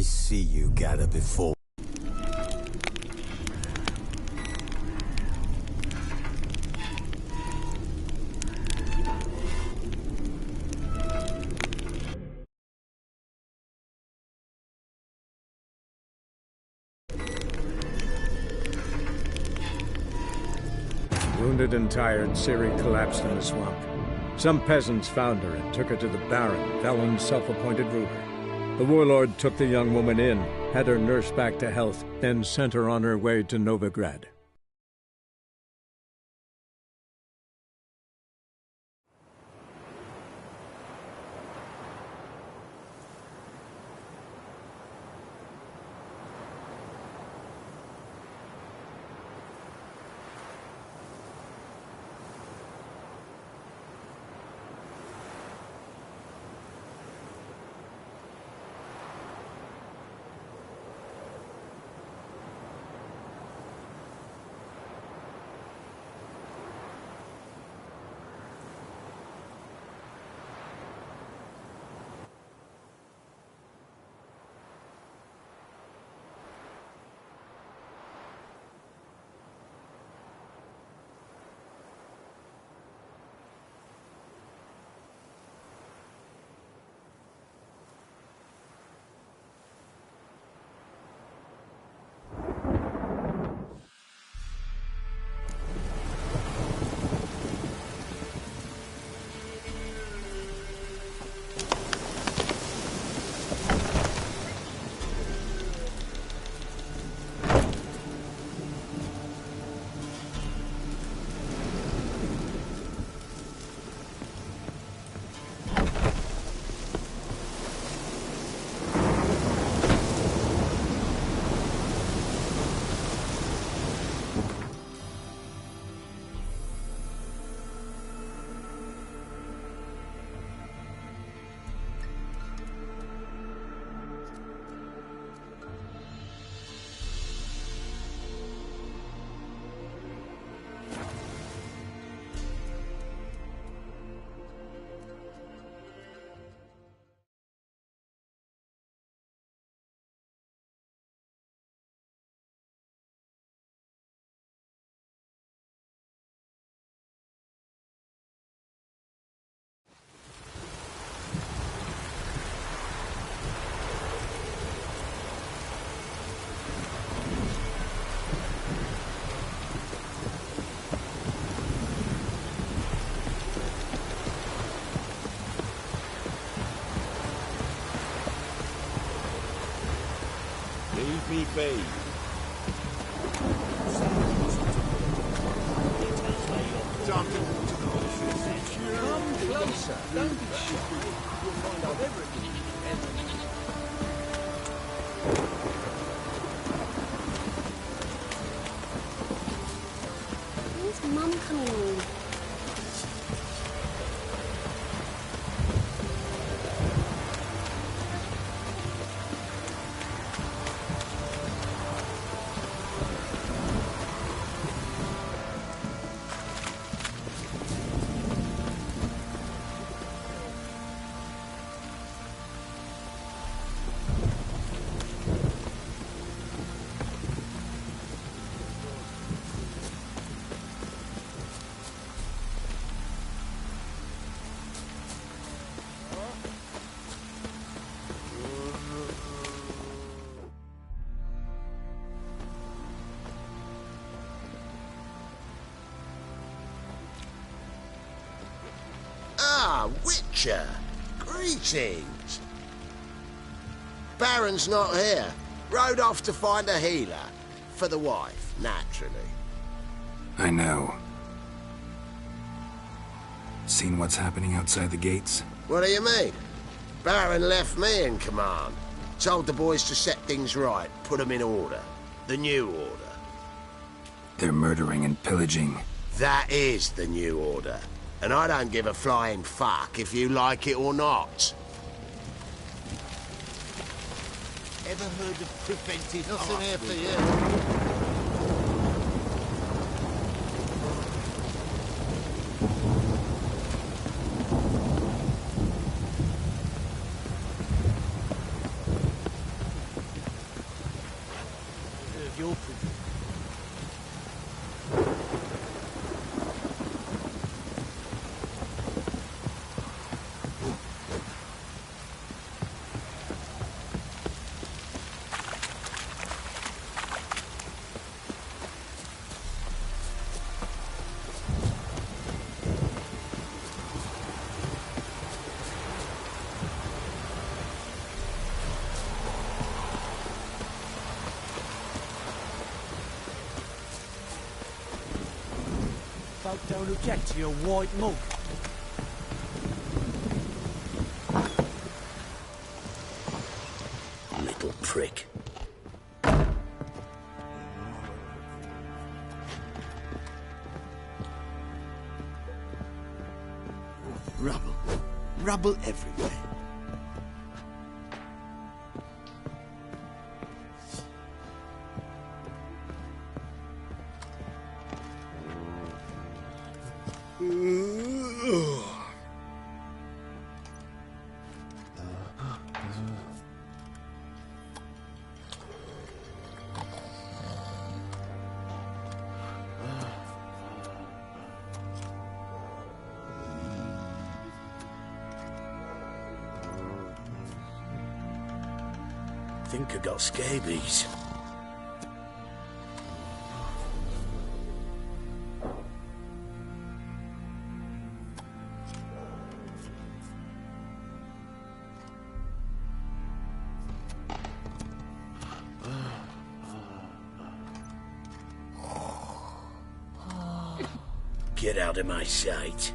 see you gather before. Wounded and tired, Ciri collapsed in the swamp. Some peasants found her and took her to the Baron, Valen's self-appointed ruler. The warlord took the young woman in, had her nursed back to health, then sent her on her way to Novigrad. Leave me be. Come closer. Don't be shy. You'll find out everything you can. Where's Mum coming in? Witcher! Greetings! Baron's not here. Rode off to find a healer. For the wife, naturally. I know. Seen what's happening outside the gates? What do you mean? Baron left me in command. Told the boys to set things right, put them in order. The new order. They're murdering and pillaging. That is the new order. And I don't give a flying fuck if you like it or not. Ever heard of preventive Nothing here for you. folk don't object to your white mug. Little prick. Rubble. Rubble everywhere. I think I got scabies. Get out of my sight.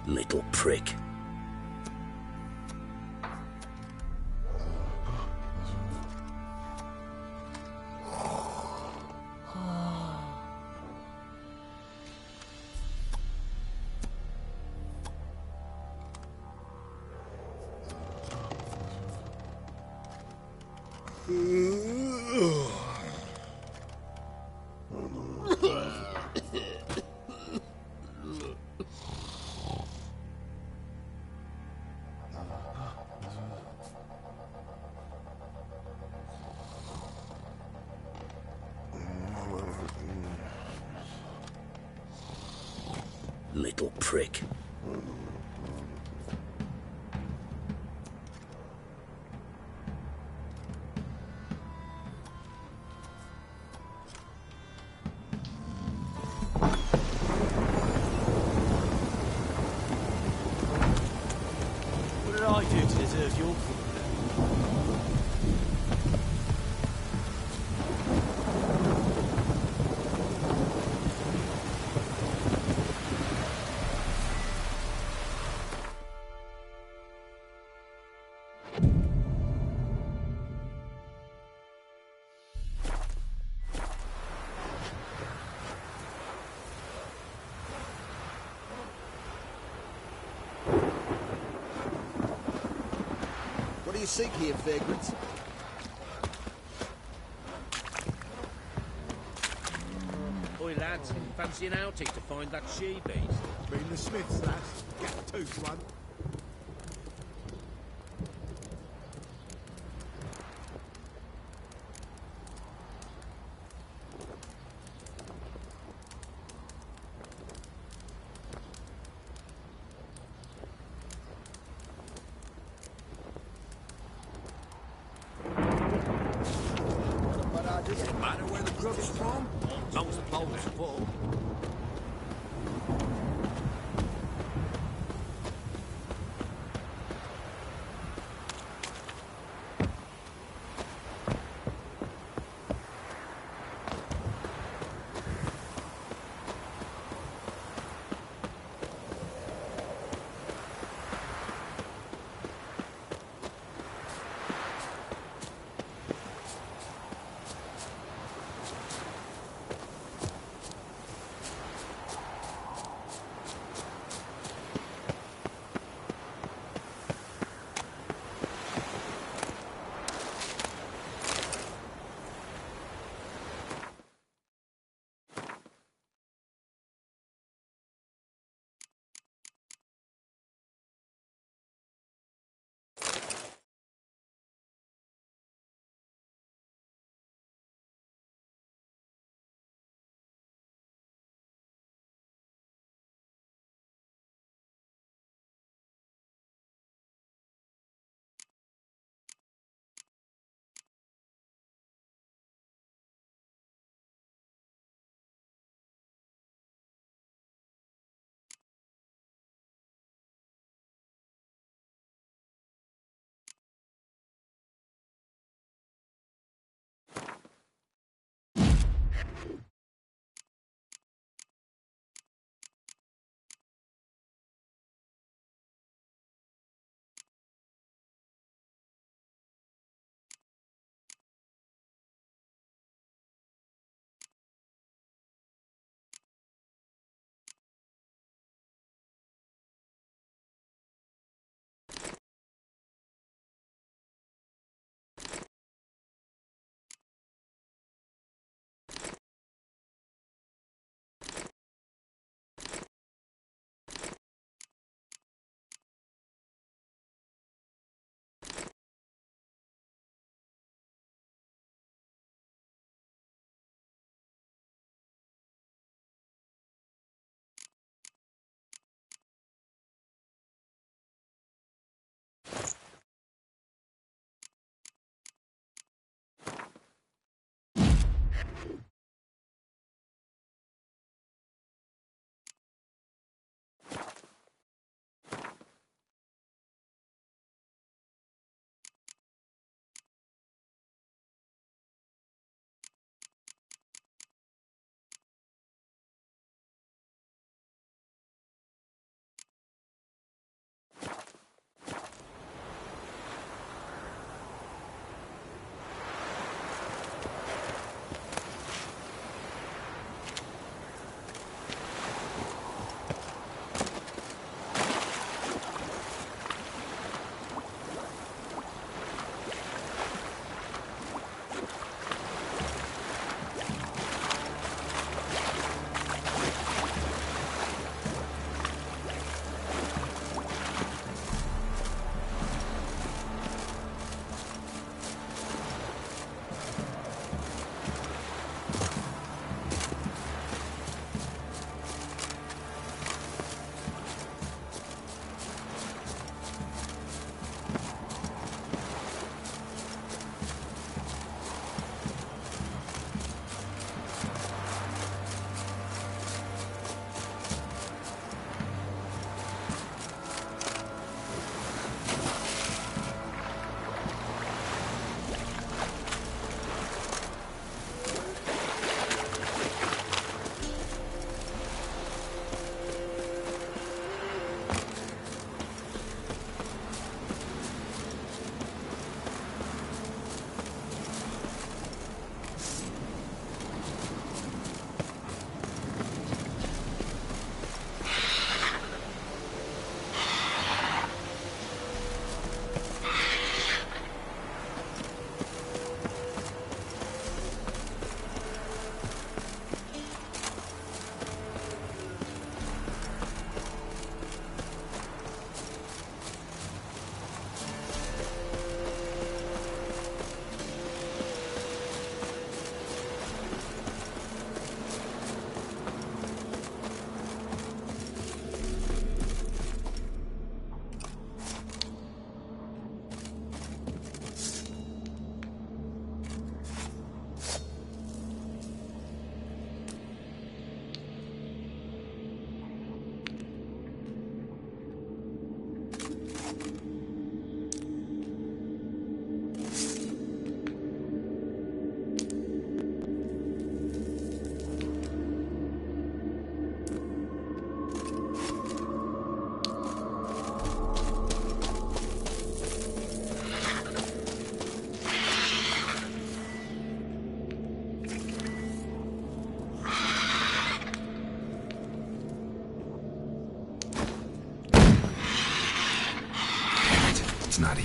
Little prick. Little prick. What did I do to deserve your company? What do you seek here, vagrants? Oi, lads, fancy an outing to find that she-beast? Bring the Smiths, lads. Get the tooth one. Does it matter where the grub's from? As long as the pole's full.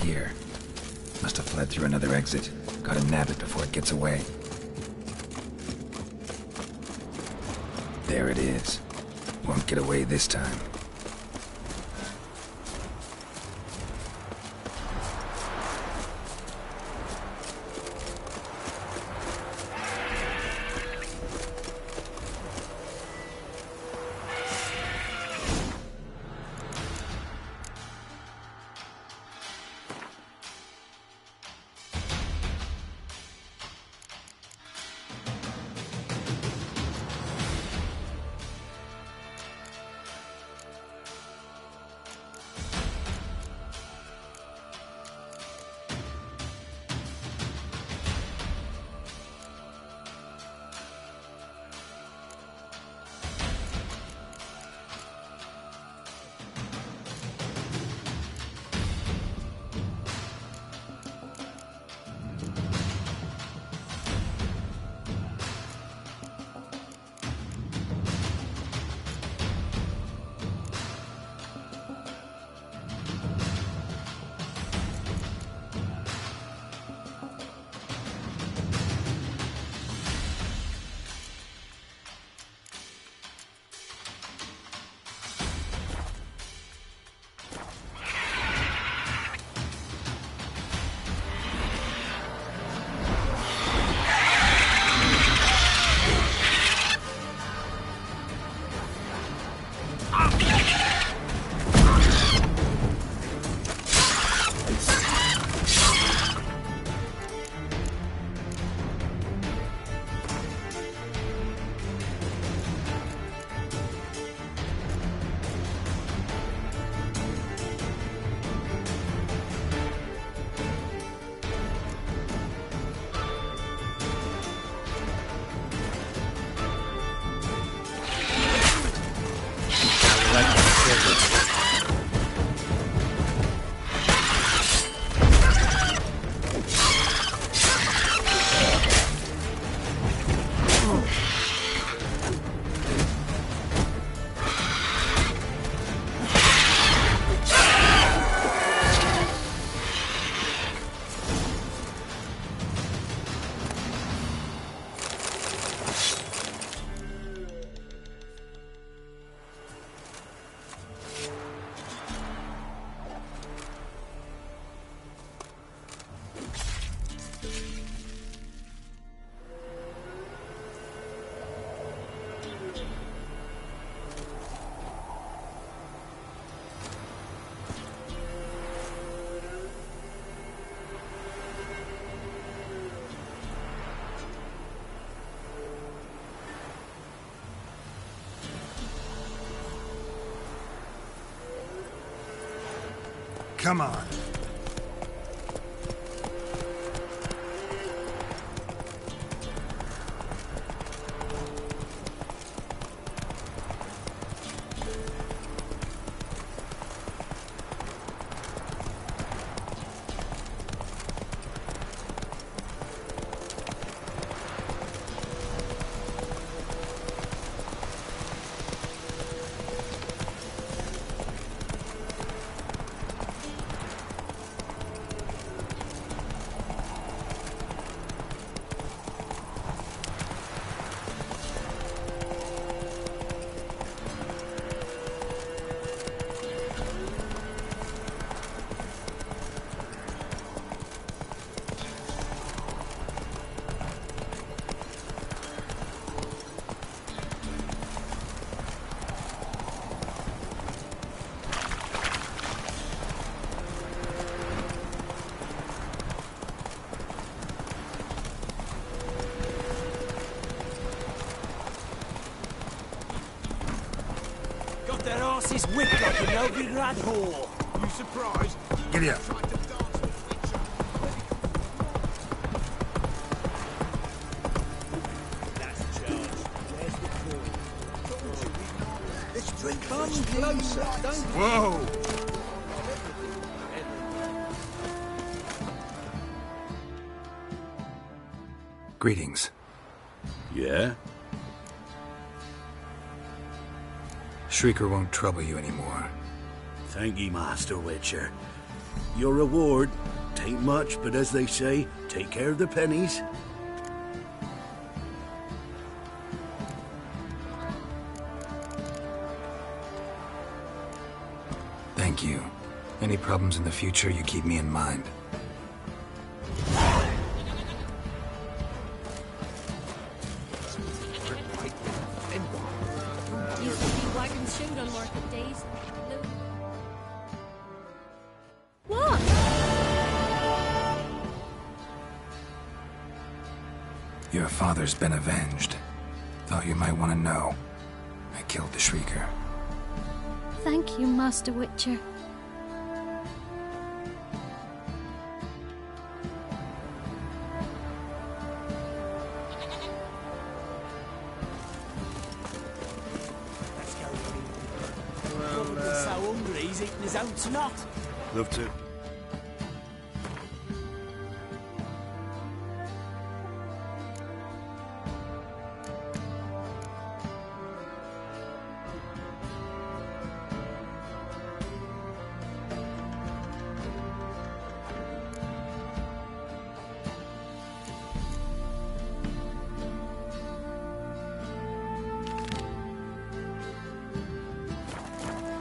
here. Must have fled through another exit. Gotta nab it before it gets away. There it is. Won't get away this time. Come on. Their asses whipped like a Novigrad whore. You surprised? Giddy up. Tried to dance with Witcher. That's charged. Where's the coin? Let's drink. Come closer. Don't. Whoa! Greetings. Yeah? Shrieker won't trouble you anymore. Thank ye, Master Witcher. Your reward. Tain't much, but as they say, take care of the pennies. Thank you. Any problems in the future, you keep me in mind. Used to be wagon shoot on market days. What? Your father's been avenged. Thought you might want to know. I killed the Shrieker. Thank you, Master Witcher. Probably so hungry he's eating his own snot. Love to.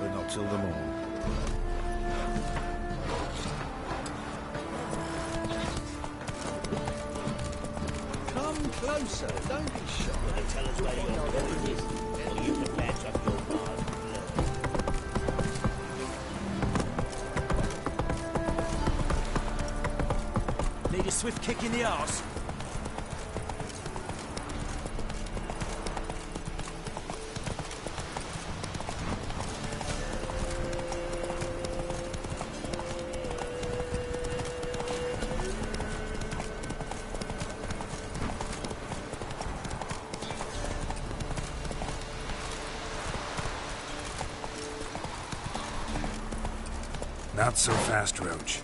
But not till the morn. Come closer, don't be shy. Tell us where your village is, or you can match up your blood. Need a swift kick in the arse. Not so fast, Roach.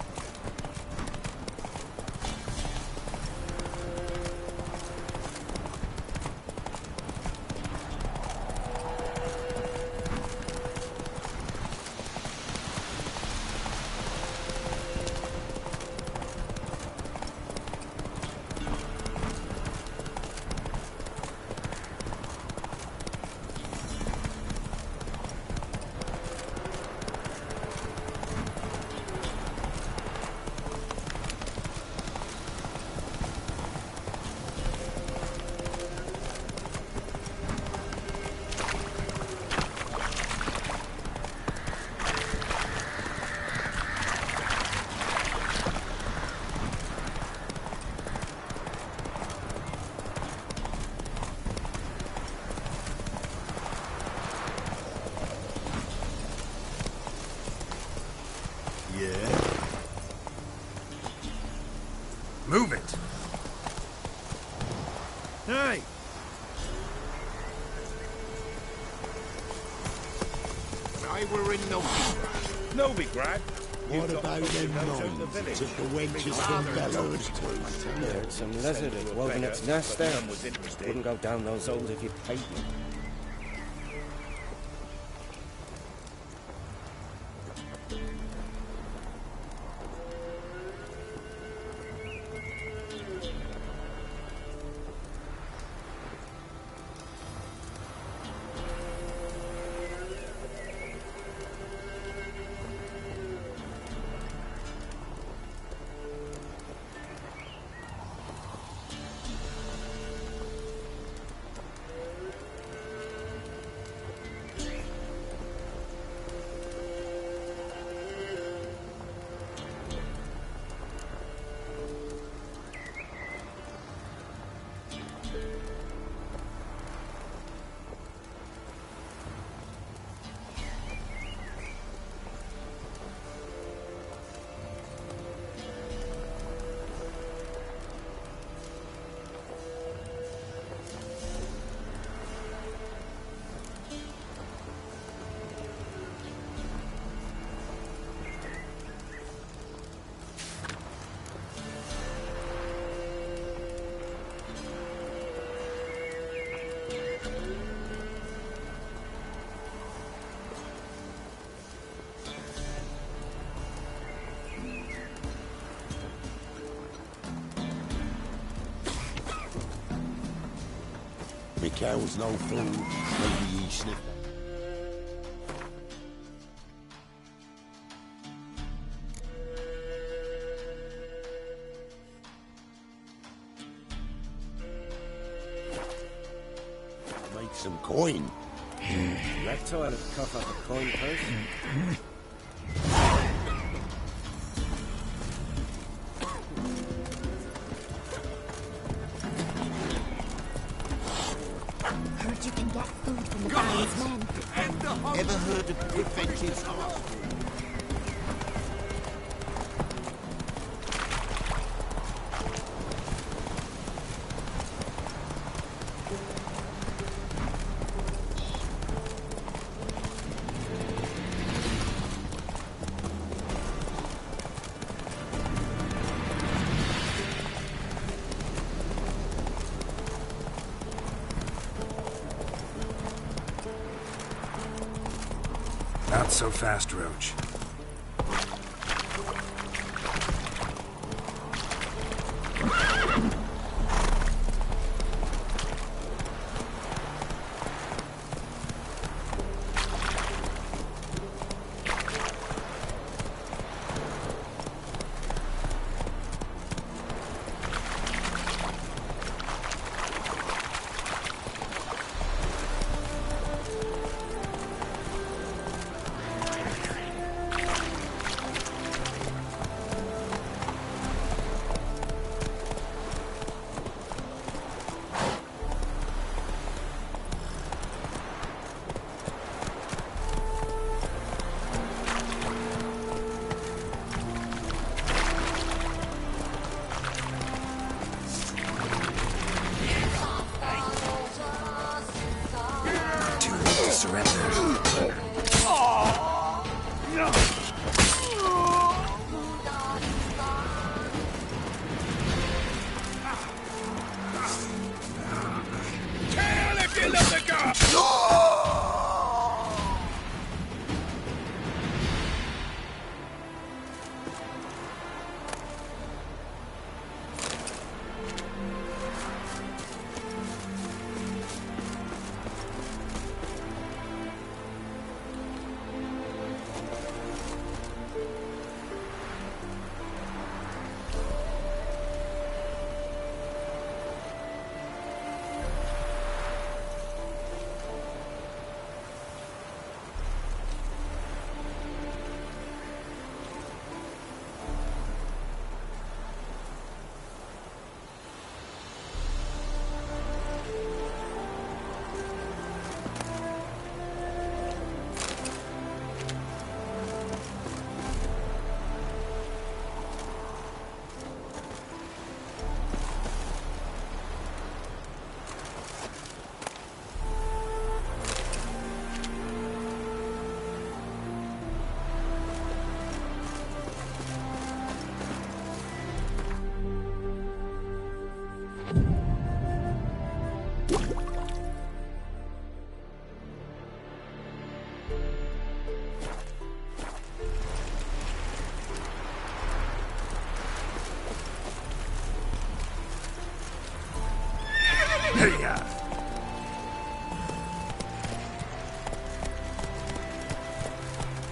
Yeah? Move it! Hey! I were in Novigrad. Novigrad? What about them nuns? Took the wenches from Bellows. There's some lizard had woven its nest there. Wouldn't go down those holes if you paid me. Mary Carroll's no fool. Maybe he sniffed. Make some coin. Reptile would cough up a coin purse. Heard you can get food from the Baron's men. Ever heard of Prefecture's Arsenal? Not so fast, Roach.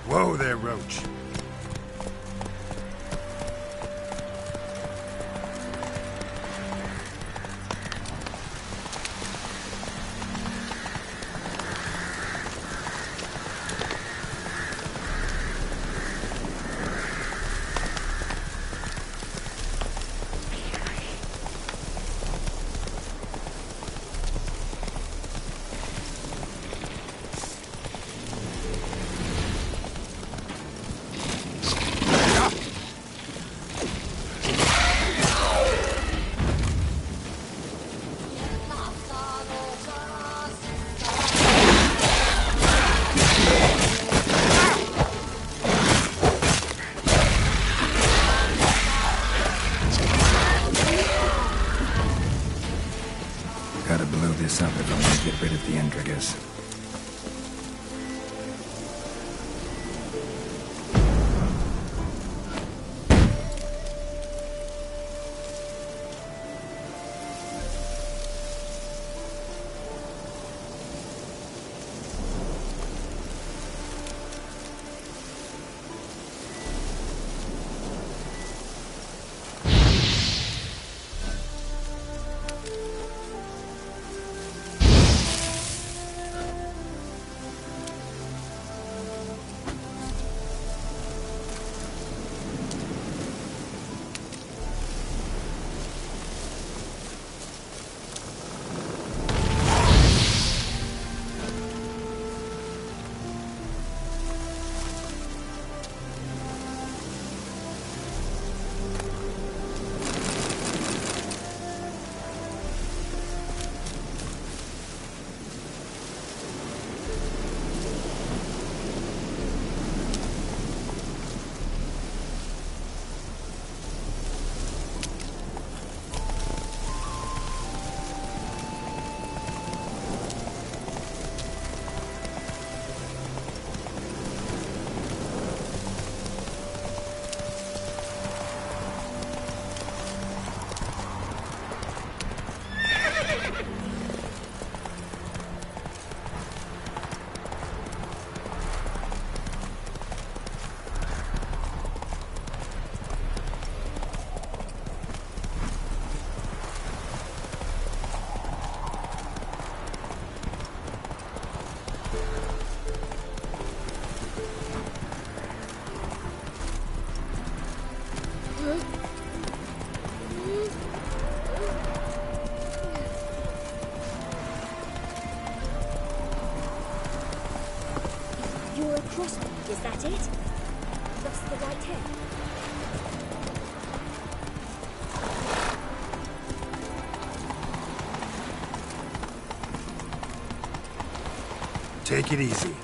Whoa there, Roach. Gotta blow this up if I want to get rid of the Endrigas. crossbow, is that it? Lost the right hip. Take it easy.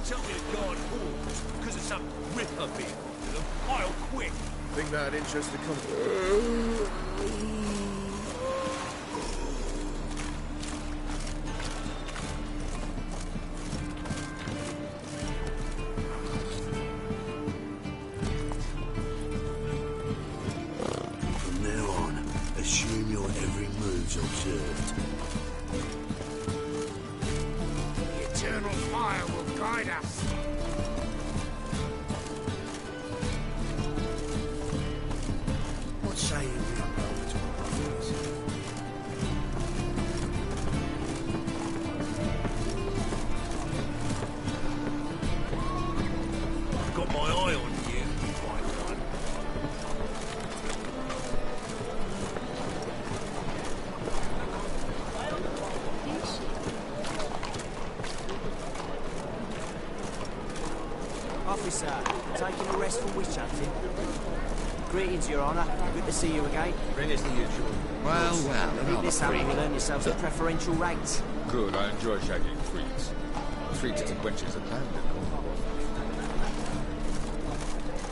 Tell me to guard horns because of some ripper being onto them. I'll quit. Think that'd interest the company. From now on, assume your every move's observed. The eternal fire will guide us. What say you we unroll to our friends? I've got my eye on you, my one. Officer, taking a rest from witch hunting. Greetings, Your Honour. Good to see you again. Bring us the usual. With this happening, you'll earn yourselves a preferential rates. Good, I enjoy shagging freaks. Freaks and wenches are banned in Cornwall.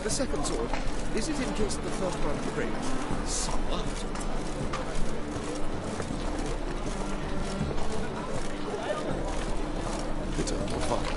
The second sword, is it in case the first one breaks? Somewhat. Eternal fire.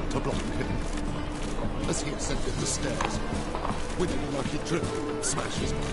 To block him as he ascended the stairs. With an unlucky trip, smash his body.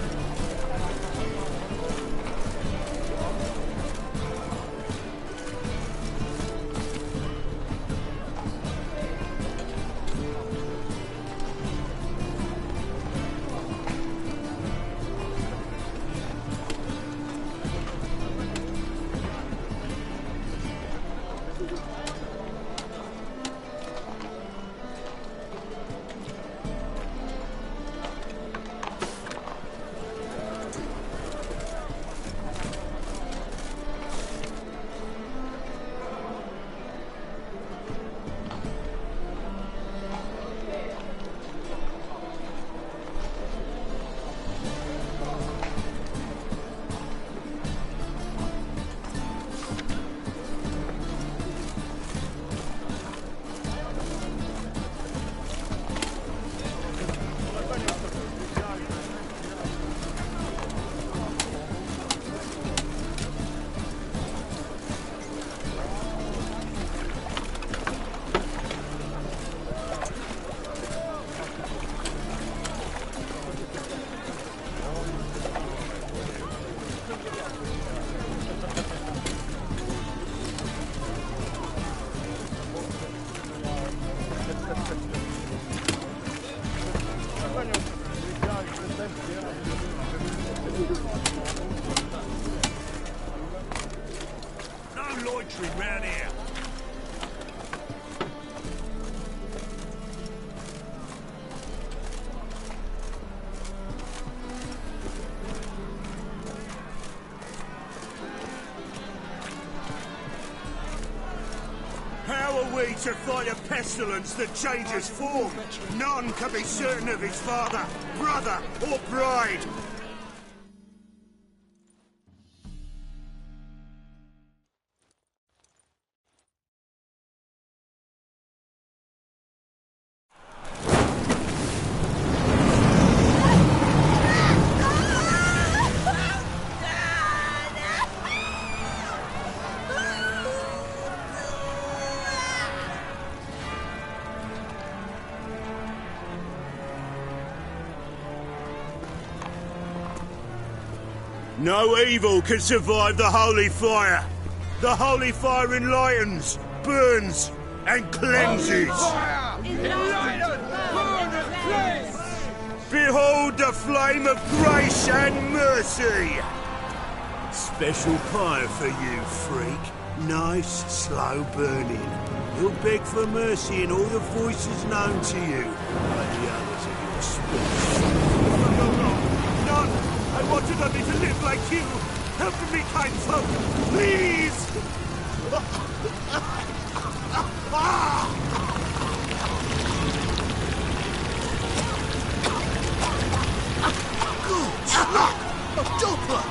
How are we to fight a pestilence that changes form? None can be certain of his father, brother, or bride. No evil can survive the holy fire. The holy fire enlightens, burns, and cleanses. Behold the flame of grace and mercy. Special fire for you, freak. Nice, slow burning. You'll beg for mercy in all the voices known to you, like the others of your species. None! I wanted only to live like you! Help me, kind folk! Please! Good luck! A doppler!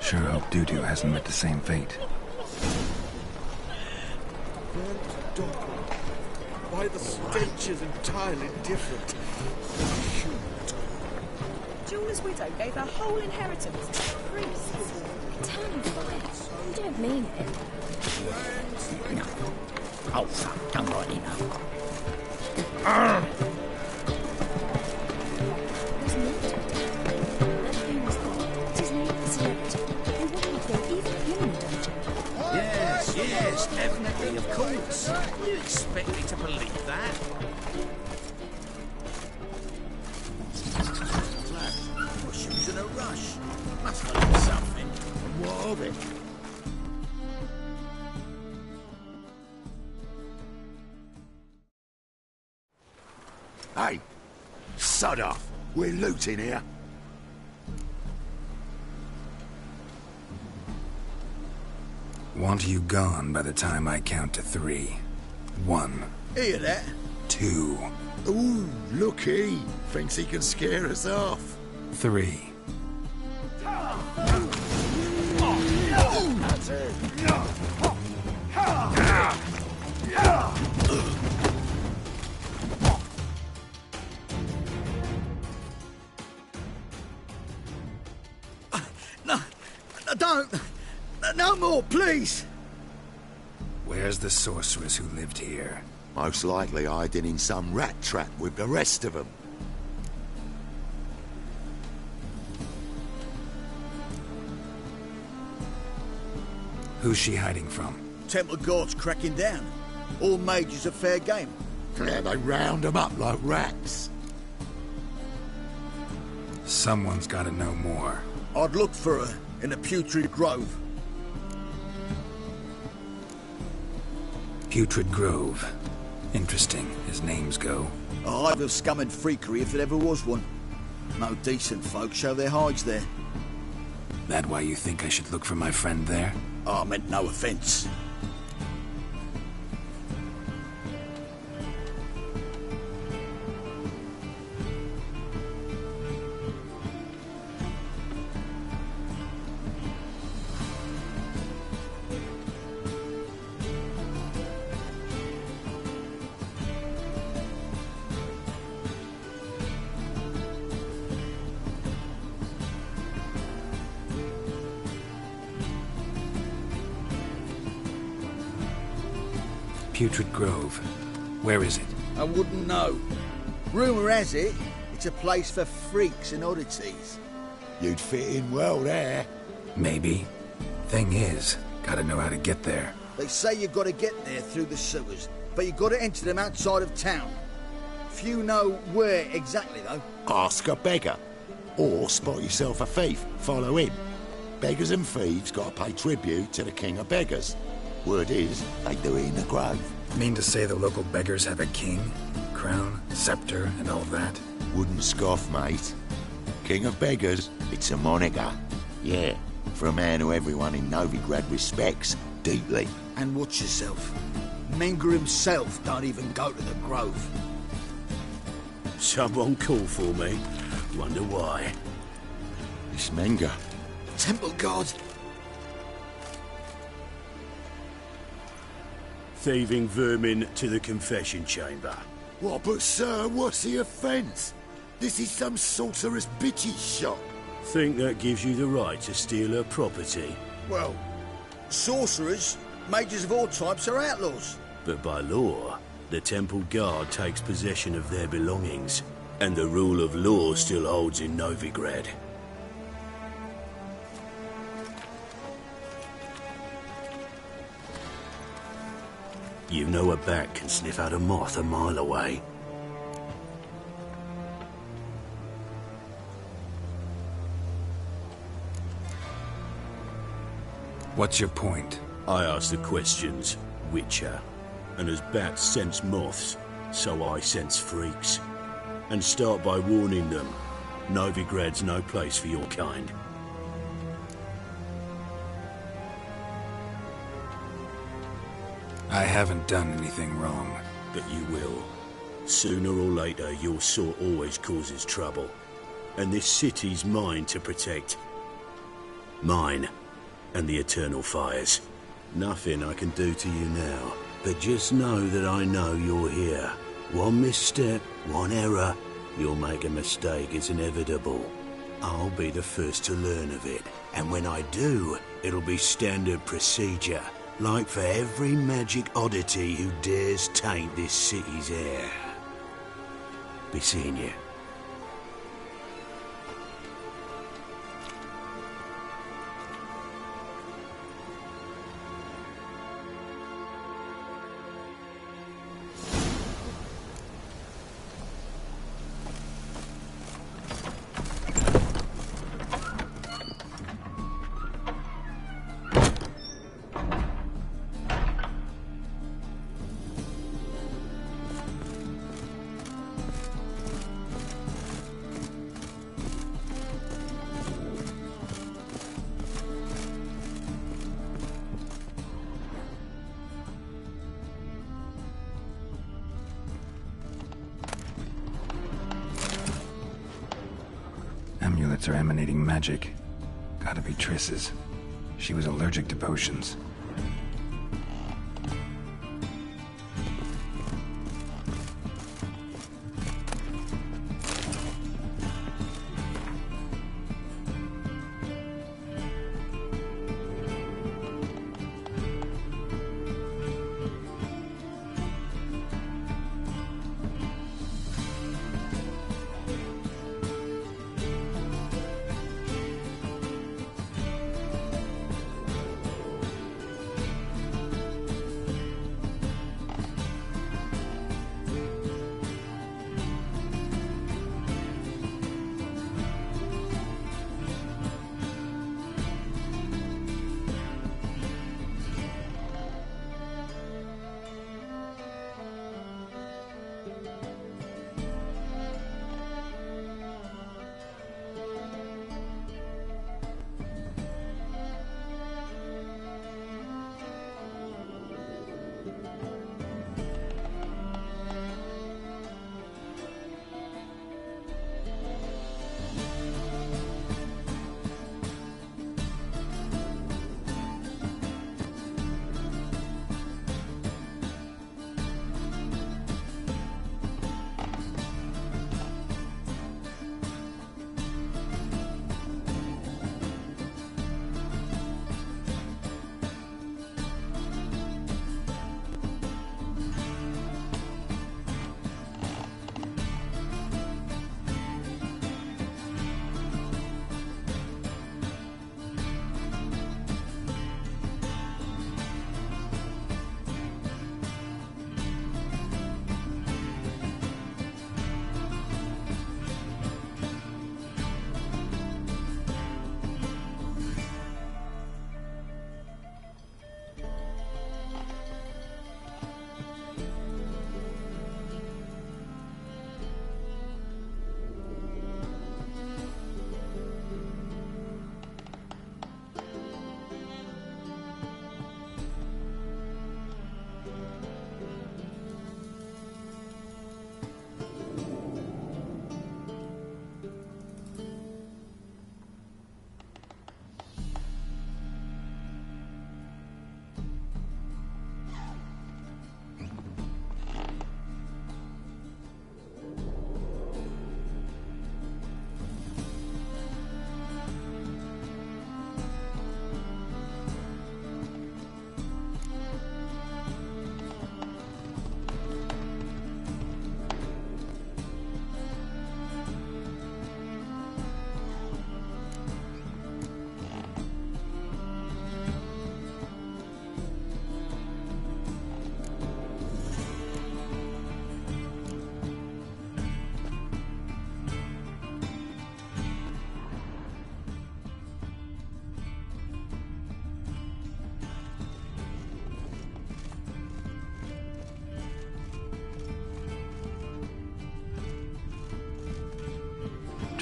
Sure hope Dudu hasn't met the same fate. Why the stench is entirely different. Julie's widow gave her whole inheritance to the priests. Eternal fire. You don't mean it. No. Oh, fuck. Don't write it now. There's more to it. That famous thought. It is named the celebrity. They wouldn't have thrown even him in the dungeon. Yes, definitely, of course. You expect me to believe that? Well, she was in a rush. Must have done something. What of it? Hey, sod off. We're looting here. Want you gone by the time I count to 3. 1. Hear that? 2. Ooh, looky. Thinks he can scare us off. 3. That's it. Don't! No more, please! Where's the sorceress who lived here? Most likely hiding in some rat trap with the rest of them. Who's she hiding from? Temple Guard's cracking down. All mages are fair game. Yeah, they round them up like rats. Someone's gotta know more. I'd look for her in the Putrid Grove. Putrid Grove. Interesting, as names go. A hive of scum and freakery if there ever was one. No decent folk show their hides there. That why you think I should look for my friend there? I meant no offence. Putrid Grove. Where is it? I wouldn't know. Rumour has it, it's a place for freaks and oddities. You'd fit in well there. Maybe. Thing is, gotta know how to get there. They say you've got to get there through the sewers, but you've got to enter them outside of town. Few know where exactly, though. Ask a beggar. Or spot yourself a thief. Follow him. Beggars and thieves got to pay tribute to the king of beggars. Word is, they do it in the grove. Mean to say the local beggars have a king? Crown, scepter, and all that? Wouldn't scoff, mate. King of beggars, it's a moniker. Yeah, for a man who everyone in Novigrad respects deeply. And watch yourself. Menger himself don't even go to the grove. Someone call for me. Wonder why. It's Menger. Temple guard. Thieving vermin to the confession chamber. What, but sir, what's the offence? This is some sorcerer's bitch's shop. Think that gives you the right to steal her property? Well, sorcerers, mages of all types are outlaws. But by law, the temple guard takes possession of their belongings, and the rule of law still holds in Novigrad. You know a bat can sniff out a moth a mile away. What's your point? I ask the questions, Witcher. And as bats sense moths, so I sense freaks. And start by warning them, Novigrad's no place for your kind. I haven't done anything wrong. But you will. Sooner or later, your sort always causes trouble. And this city's mine to protect. Mine. And the eternal fires. Nothing I can do to you now. But just know that I know you're here. One misstep, one error, you'll make a mistake, it's inevitable. I'll be the first to learn of it. And when I do, it'll be standard procedure. Like for every magic oddity who dares taint this city's air. Be seeing you. Amulets are emanating magic. Gotta be Triss's. She was allergic to potions.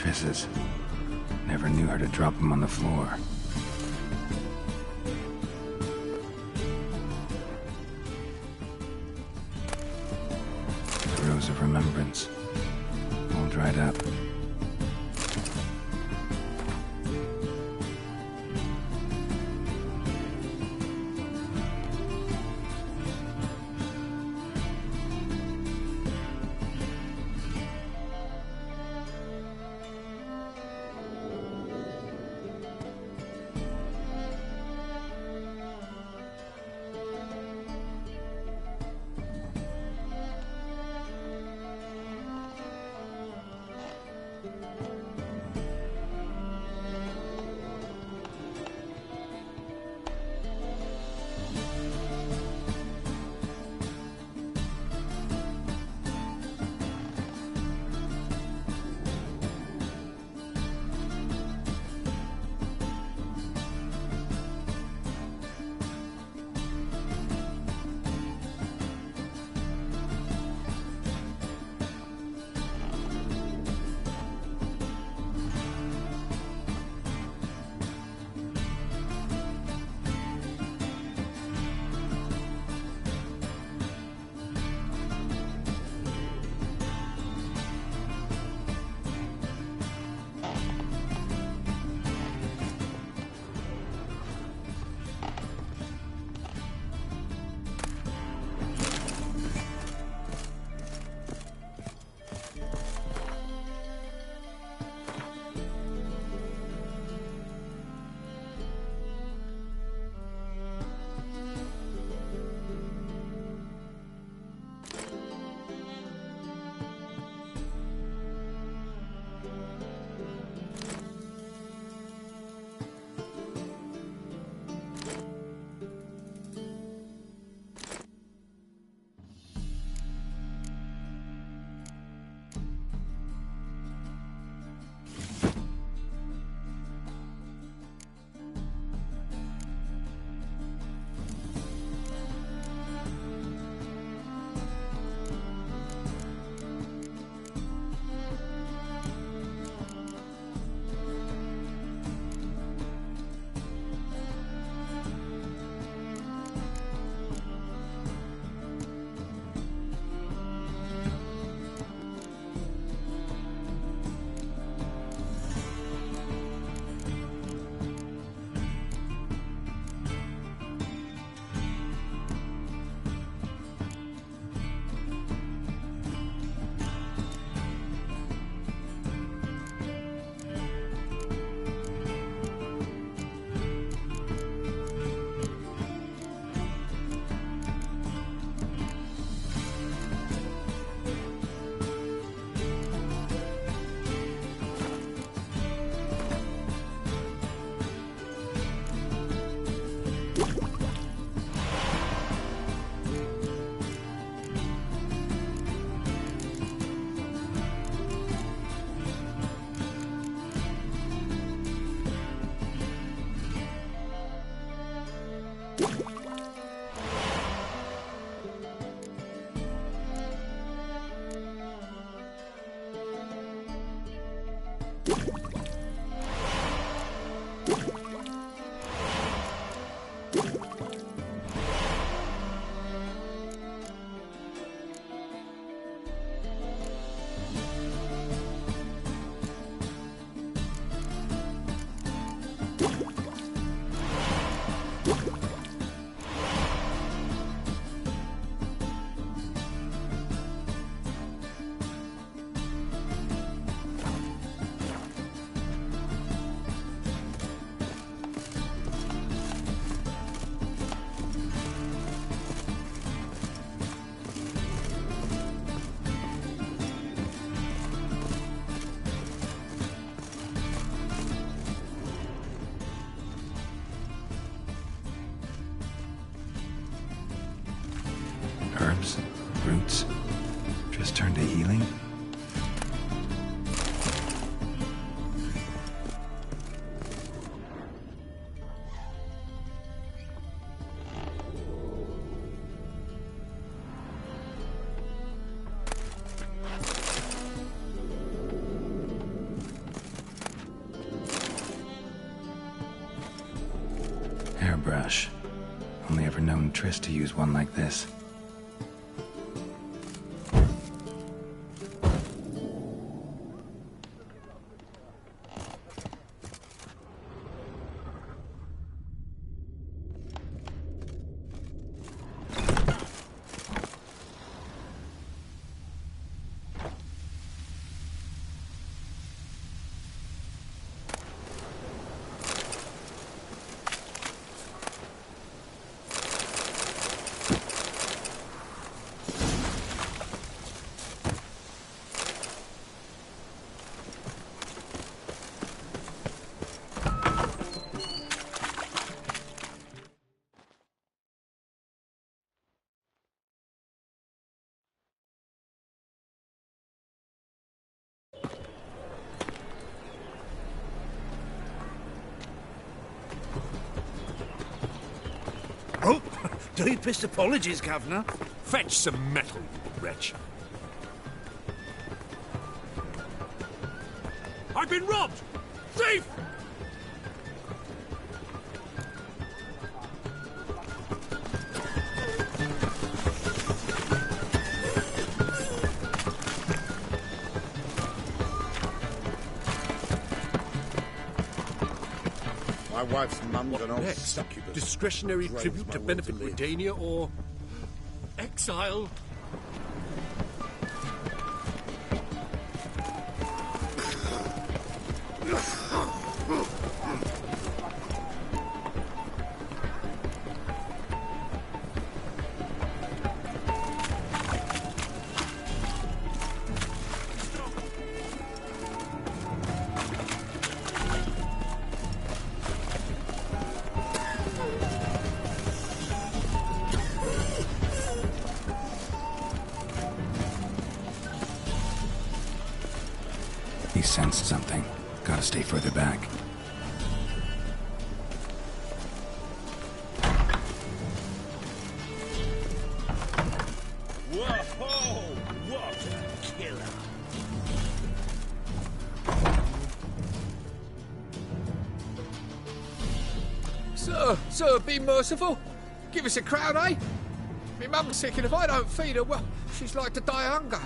fizzes. Never knew her to drop them on the floor. The rose of remembrance. All dried up. Herbs, roots, just turn to healing? brush. Only ever known Triss to use one like this. Oh, deepest apologies, Governor. Fetch some metal, you wretch. I've been robbed! Thief! My wife's mum's an old Next, succubus. discretionary Drains tribute my to will benefit to live. Redania or exile. He sensed something. Gotta stay further back. Whoa! What a killer! Sir, be merciful. Give us a crown, eh? Me mum's sick, and if I don't feed her, well, she's like to die of hunger.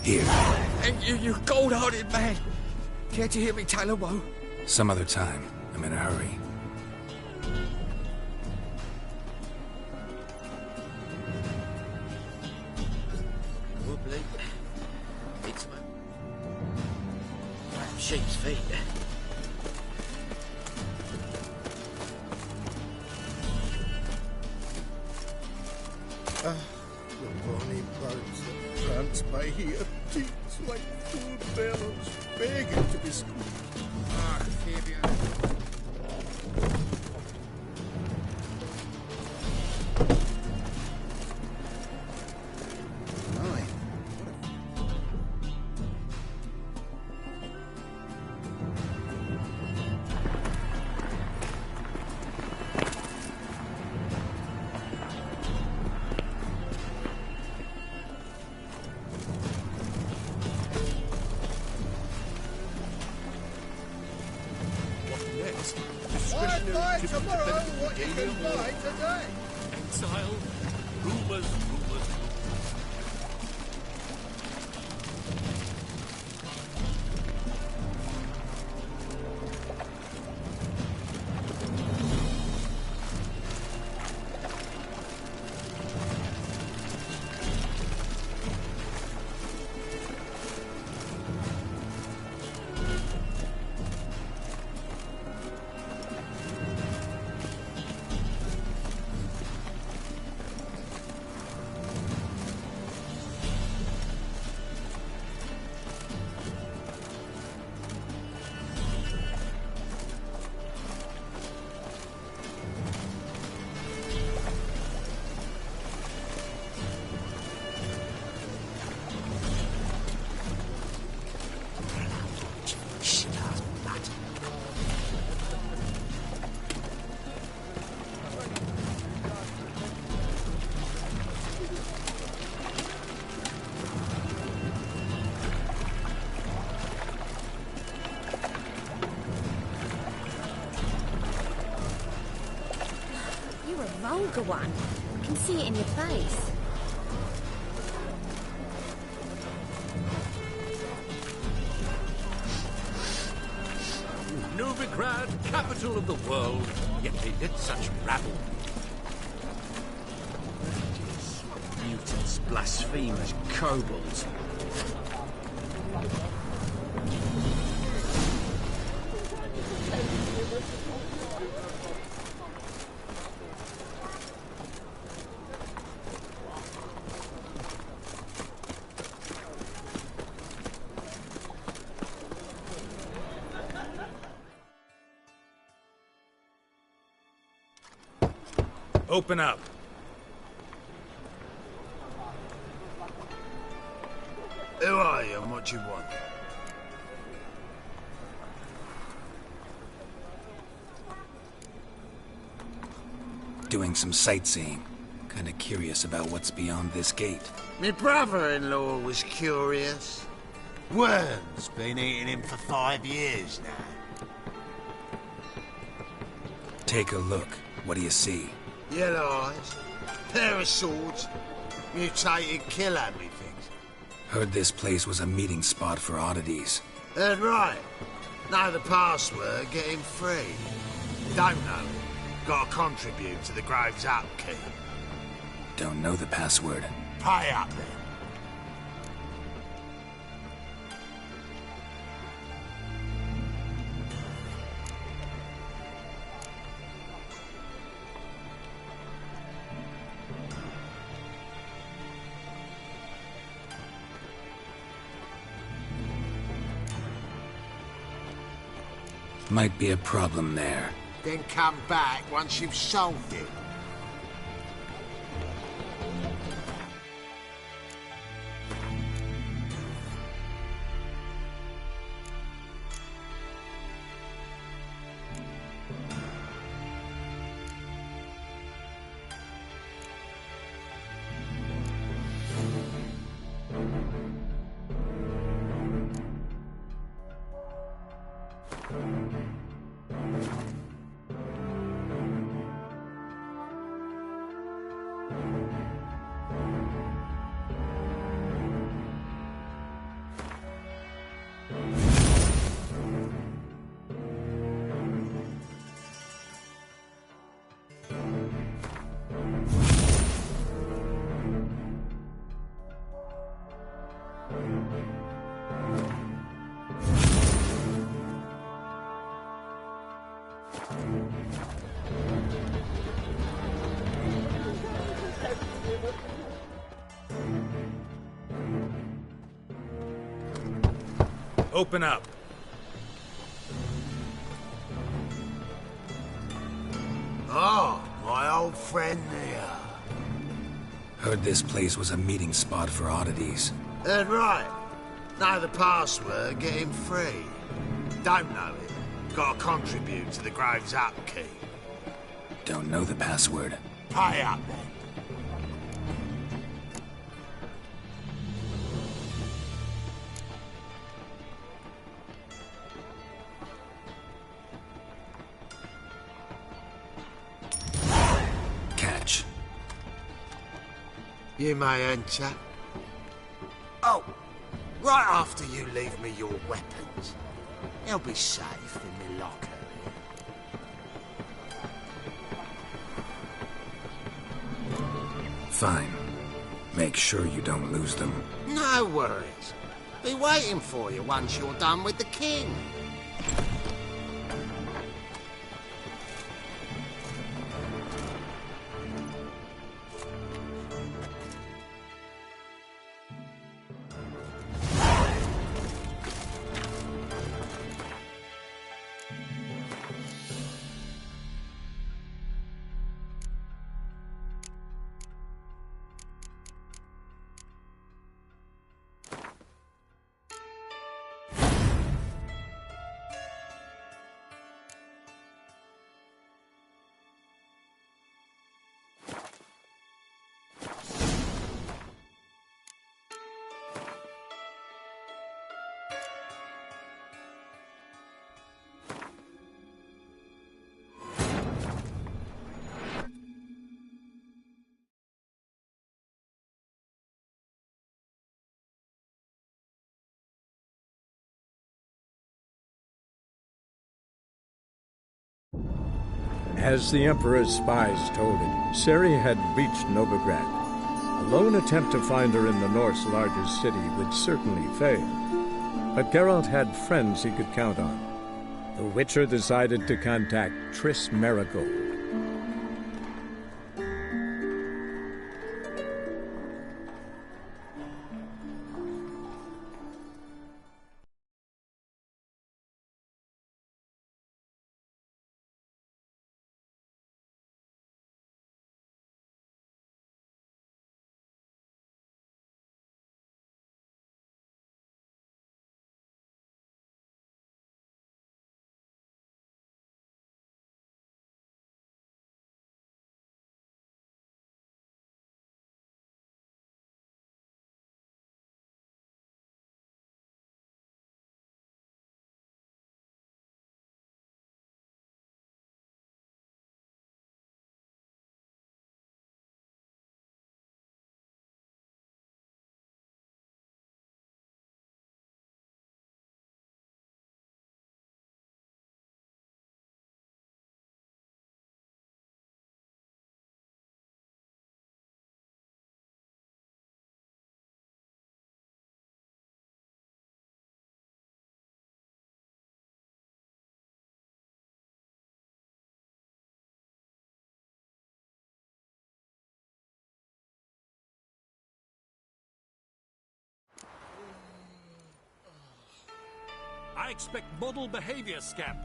Here. Thank you, you gold-hearted man. Care to hear me tell a woe? Some other time. I'm in a hurry. Wobbly. It's my sheep's feet. The bonny birds that prance by here, cheeks like full bellows, begging to be squeezed. Ah, Fabian. Aye. Next, I'd discretionary buy tribute to tomorrow benefit what you can Redania buy or today. exile. Rumors. a vulgar one. I can see it in your face. Novigrad, capital of the world, yet they let such rabble. Mutants, blasphemers, kobolds. Open up. Who are you and what do you want? Doing some sightseeing. Kinda curious about what's beyond this gate. My brother-in-law was curious. Worms been eating him for 5 years now. Take a look. What do you see? Yellow eyes, pair of swords, mutated killer, methinks. Heard this place was a meeting spot for oddities. Heard right. Know the password, get him free. Don't know it. Gotta contribute to the Grave's upkeep. Don't know the password. Pay up then. Might be a problem there. Then come back once you've solved it. Open up. Oh, my old friend there. Heard this place was a meeting spot for oddities. Heard right. Know the password, get him free. Don't know it. Gotta contribute to the Grave's upkeep. Don't know the password. Pay up then. Catch. You may enter. Oh, right after you leave me your weapons. They'll be safe in my locker. Fine. Make sure you don't lose them. No worries. Be waiting for you once you're done with the king. As the Emperor's spies told him, Ciri had reached Novigrad. A lone attempt to find her in the North's largest city would certainly fail. But Geralt had friends he could count on. The Witcher decided to contact Triss Merigold. I expect model behavior, Scamp.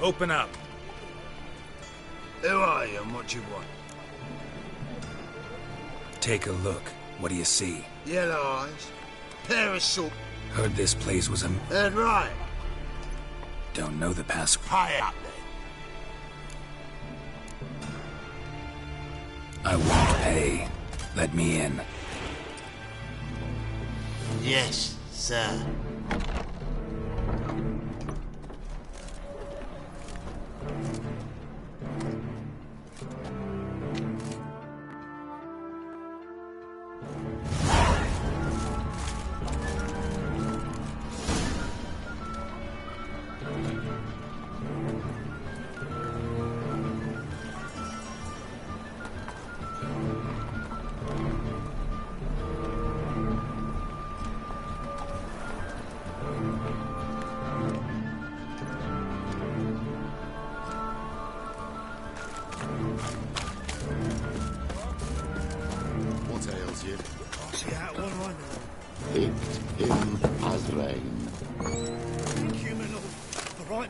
Open up. Who are you and what do you want? Take a look. What do you see? Yellow eyes. Pair of salt. Heard this place was a... Heard right. Don't know the pass... Pay up then. I won't pay. Let me in. Yes, sir.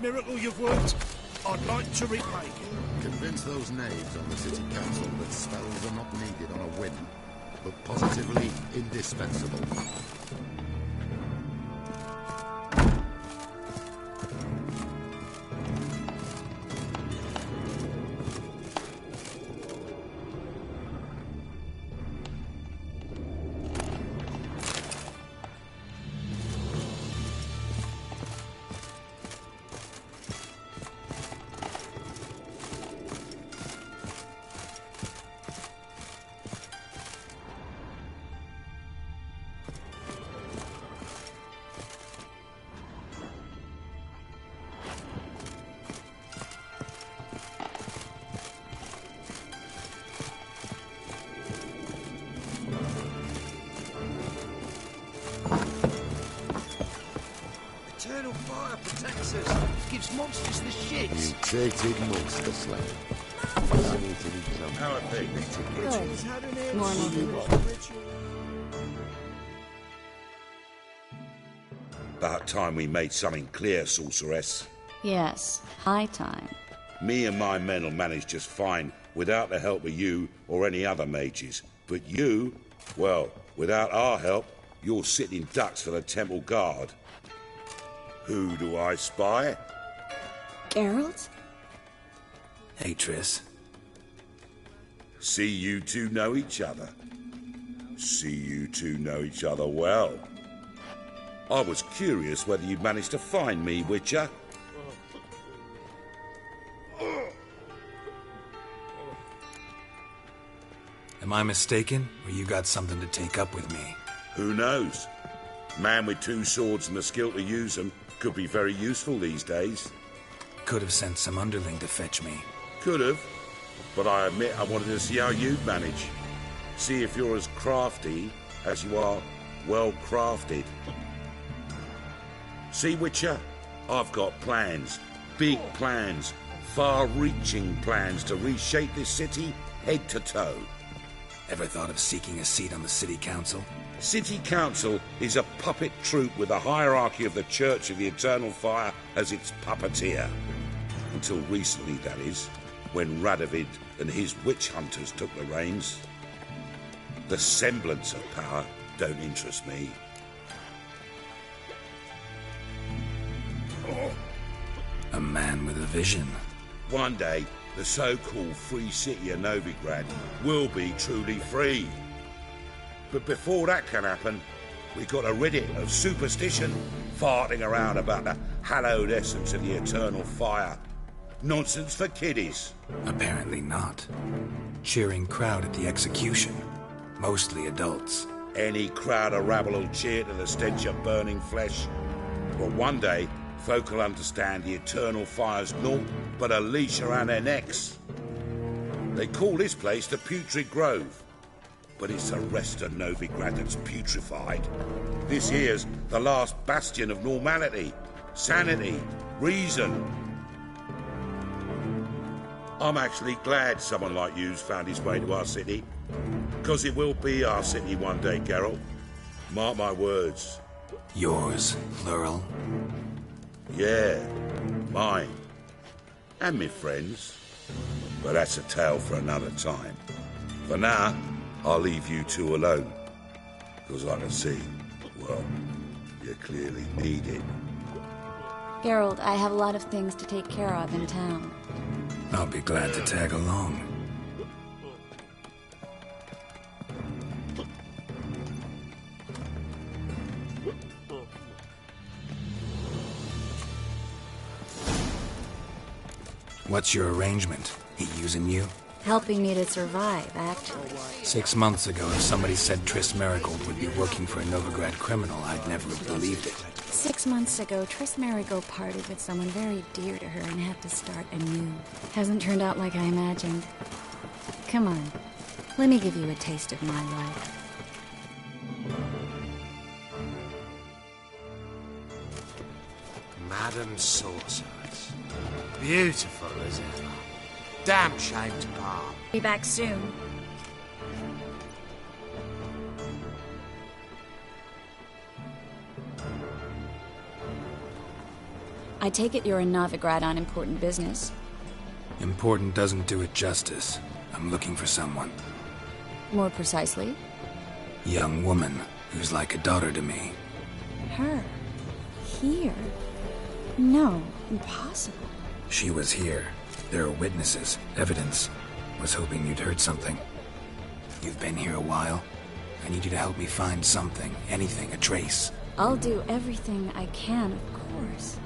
Miracle you've worked, I'd like to repay you. Convince those knaves on the city council that spells are not needed on a whim, but positively indispensable. fire protects us. Gives monsters the shits. Mutated monster slave. How are things? Good. Normal. About time we made something clear, sorceress. Yes, high time. Me and my men will manage just fine without the help of you or any other mages. But you, well, without our help, you're sitting ducks for the temple guard. Who do I spy? Geralt? Hey, Triss. See you two know each other. See you two know each other well. I was curious whether you'd managed to find me, Witcher. Am I mistaken, or you got something to take up with me? Who knows? Man with two swords and the skill to use them could be very useful these days. Could have sent some underling to fetch me. Could have, but I admit I wanted to see how you'd manage. See if you're as crafty as you are well-crafted. See, Witcher, I've got plans. Big plans. Far-reaching plans to reshape this city head to toe. Ever thought of seeking a seat on the city council? City council is a puppet troupe with the hierarchy of the Church of the Eternal Fire as its puppeteer. Until recently, that is, when Radovid and his witch hunters took the reins. The semblance of power don't interest me. A man with a vision. One day, the so-called free city of Novigrad will be truly free. But before that can happen, we've got to rid it of superstition, farting around about the hallowed essence of the eternal fire. Nonsense for kiddies. Apparently not. Cheering crowd at the execution. Mostly adults. Any crowd of rabble will cheer to the stench of burning flesh. But one day, folk will understand the eternal fire's naught but a leash around their necks. They call this place the Putrid Grove, but it's the rest of Novigrad that's putrefied. This here's the last bastion of normality, sanity, reason. I'm actually glad someone like you's found his way to our city, because it will be our city one day, Geralt. Mark my words. Yours, plural. Yeah, mine. And me friends. But that's a tale for another time. For now, I'll leave you two alone. Because I can see, well, you clearly need it. Geralt, I have a lot of things to take care of in town. I'll be glad to tag along. What's your arrangement? He using you? Helping me to survive, actually. 6 months ago, if somebody said Triss Merigold would be working for a Novigrad criminal, I'd never have believed it. 6 months ago, Triss Merigold parted with someone very dear to her and had to start anew. Hasn't turned out like I imagined. Come on, let me give you a taste of my life. Madam Sorceress. Beautiful as ever. Damn shame to part. Be back soon. I take it you're in Novigrad on important business. Important doesn't do it justice. I'm looking for someone. More precisely? Young woman who's like a daughter to me. Her? Here? No, impossible. She was here. There are witnesses, evidence. Was hoping you'd heard something. You've been here a while. I need you to help me find something, anything, a trace. I'll do everything I can, of course.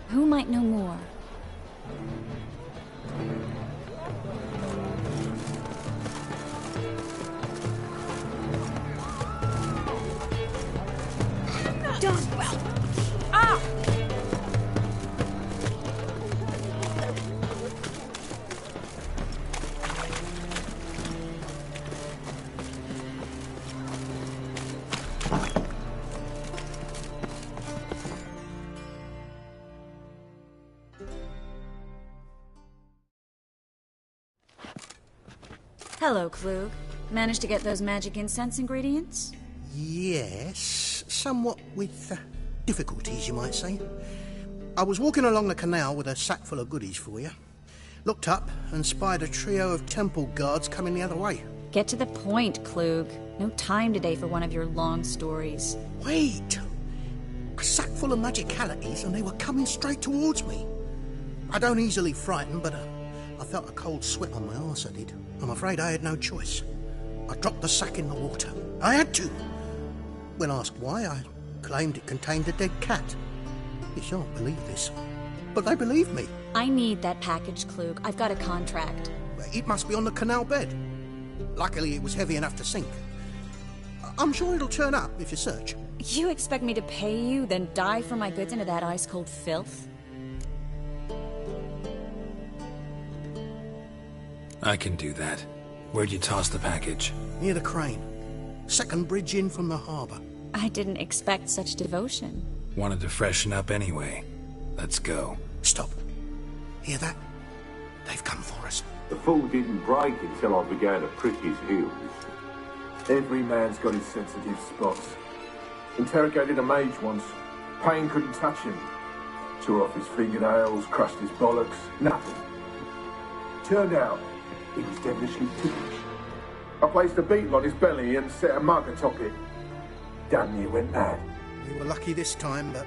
Who might know more? Don't! Ah! Hello, Klug. Managed to get those magic incense ingredients? Yes, somewhat with difficulties, you might say. I was walking along the canal with a sack full of goodies for you. Looked up and spied a trio of temple guards coming the other way. Get to the point, Klug. No time today for one of your long stories. Wait! A sack full of magicalities and they were coming straight towards me. I don't easily frighten, but I felt a cold sweat on my arse, I did. I'm afraid I had no choice. I dropped the sack in the water. I had to. When asked why, I claimed it contained a dead cat. You shan't believe this, but they believed me. I need that package, Klug. I've got a contract. It must be on the canal bed. Luckily, it was heavy enough to sink. I'm sure it'll turn up if you search. You expect me to pay you, then dive for my goods into that ice-cold filth? I can do that. Where'd you toss the package? Near the crane. Second bridge in from the harbour. I didn't expect such devotion. Wanted to freshen up anyway. Let's go. Stop. Hear that? They've come for us. The fall didn't break until I began to prick his heels. Every man's got his sensitive spots. Interrogated a mage once. Pain couldn't touch him. Tore off his fingernails, crushed his bollocks. Nothing. Turned out, he was devilishly ticklish. I placed a beetle on his belly and set a mug atop it. Damn near went mad. You were lucky this time, but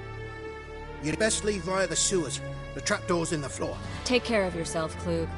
you'd best leave via the sewers. The trapdoor's in the floor. Take care of yourself, Klug.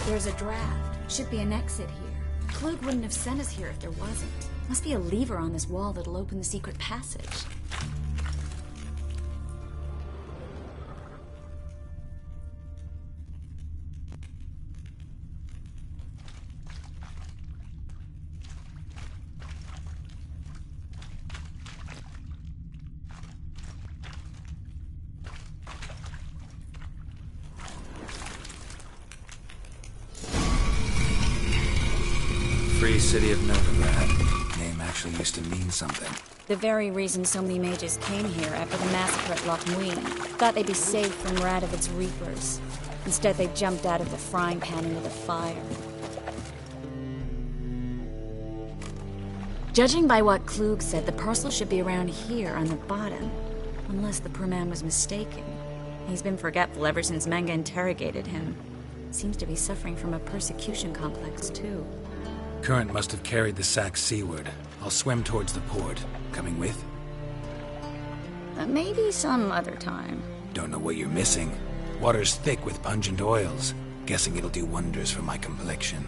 There's a draft. Should be an exit here. Klug wouldn't have sent us here if there wasn't. Must be a lever on this wall that'll open the secret passage. Free City of Novigrad. Name actually used to mean something. The very reason so many mages came here after the massacre at Loch Muin. Thought they'd be safe from Radovid's reapers. Instead, they jumped out of the frying pan into the fire. Judging by what Klug said, the parcel should be around here on the bottom. Unless the poor man was mistaken. He's been forgetful ever since Manga interrogated him. Seems to be suffering from a persecution complex, too. Current must have carried the sack seaward. I'll swim towards the port. Coming with? Maybe some other time. Don't know what you're missing. Water's thick with pungent oils. Guessing it'll do wonders for my complexion.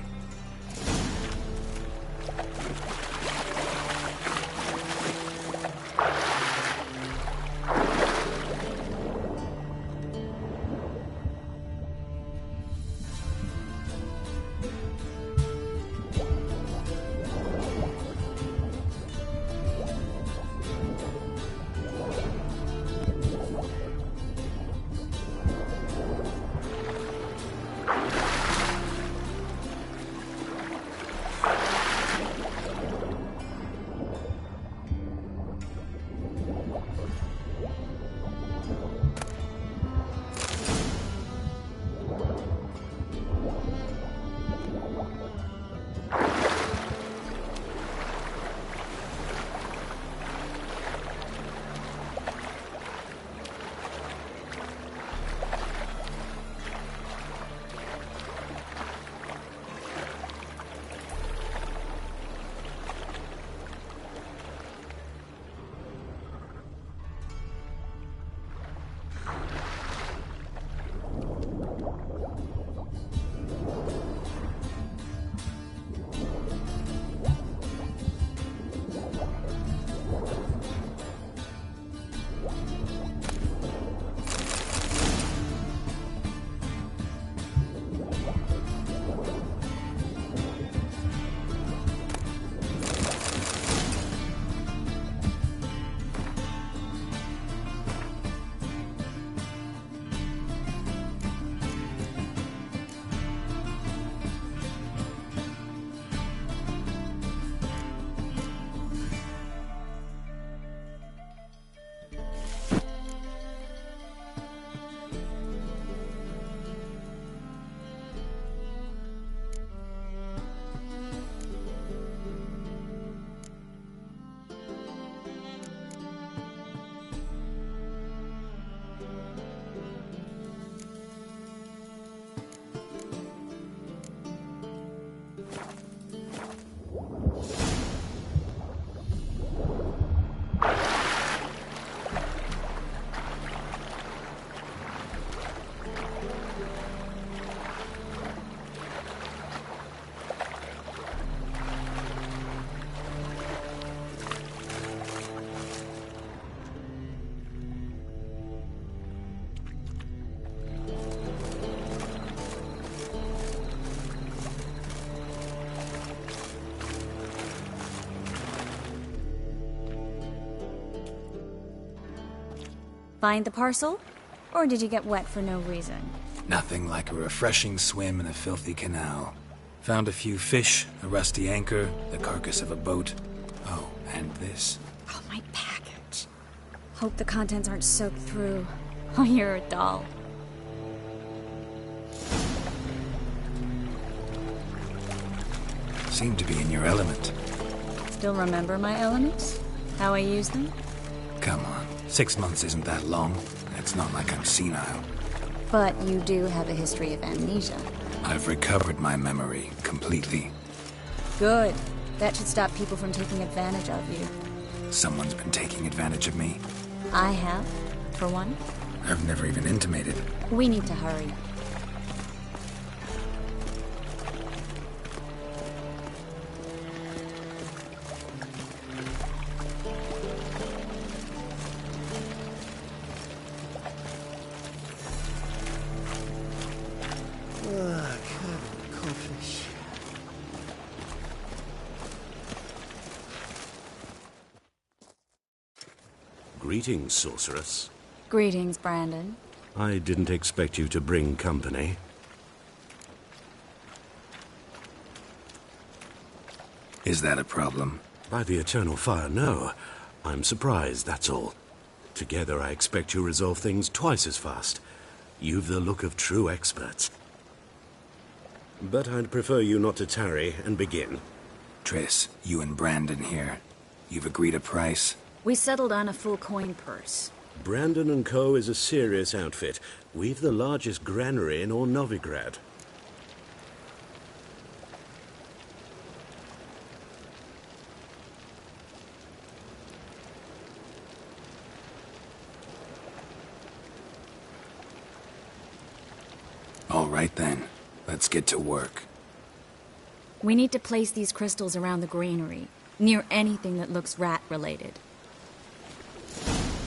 Find the parcel? Or did you get wet for no reason? Nothing like a refreshing swim in a filthy canal. Found a few fish, a rusty anchor, the carcass of a boat. Oh, and this. Oh, my package. Hope the contents aren't soaked through. Oh, you're a doll. Seem to be in your element. Still remember my elements? How I use them? Come on, 6 months isn't that long. It's not like I'm senile. But you do have a history of amnesia. I've recovered my memory completely. Good. That should stop people from taking advantage of you. Someone's been taking advantage of me. I have, for one. I've never even intimated. We need to hurry. Greetings, sorceress. Greetings, Brandon. I didn't expect you to bring company. Is that a problem? By the eternal fire, no. I'm surprised, that's all. Together, I expect you resolve things twice as fast. You've the look of true experts. But I'd prefer you not to tarry and begin. Triss, you and Brandon here. You've agreed a price? We settled on a full coin purse. Brandon & Co. is a serious outfit. We've the largest granary in all Novigrad. All right then. Let's get to work. We need to place these crystals around the granary, near anything that looks rat-related.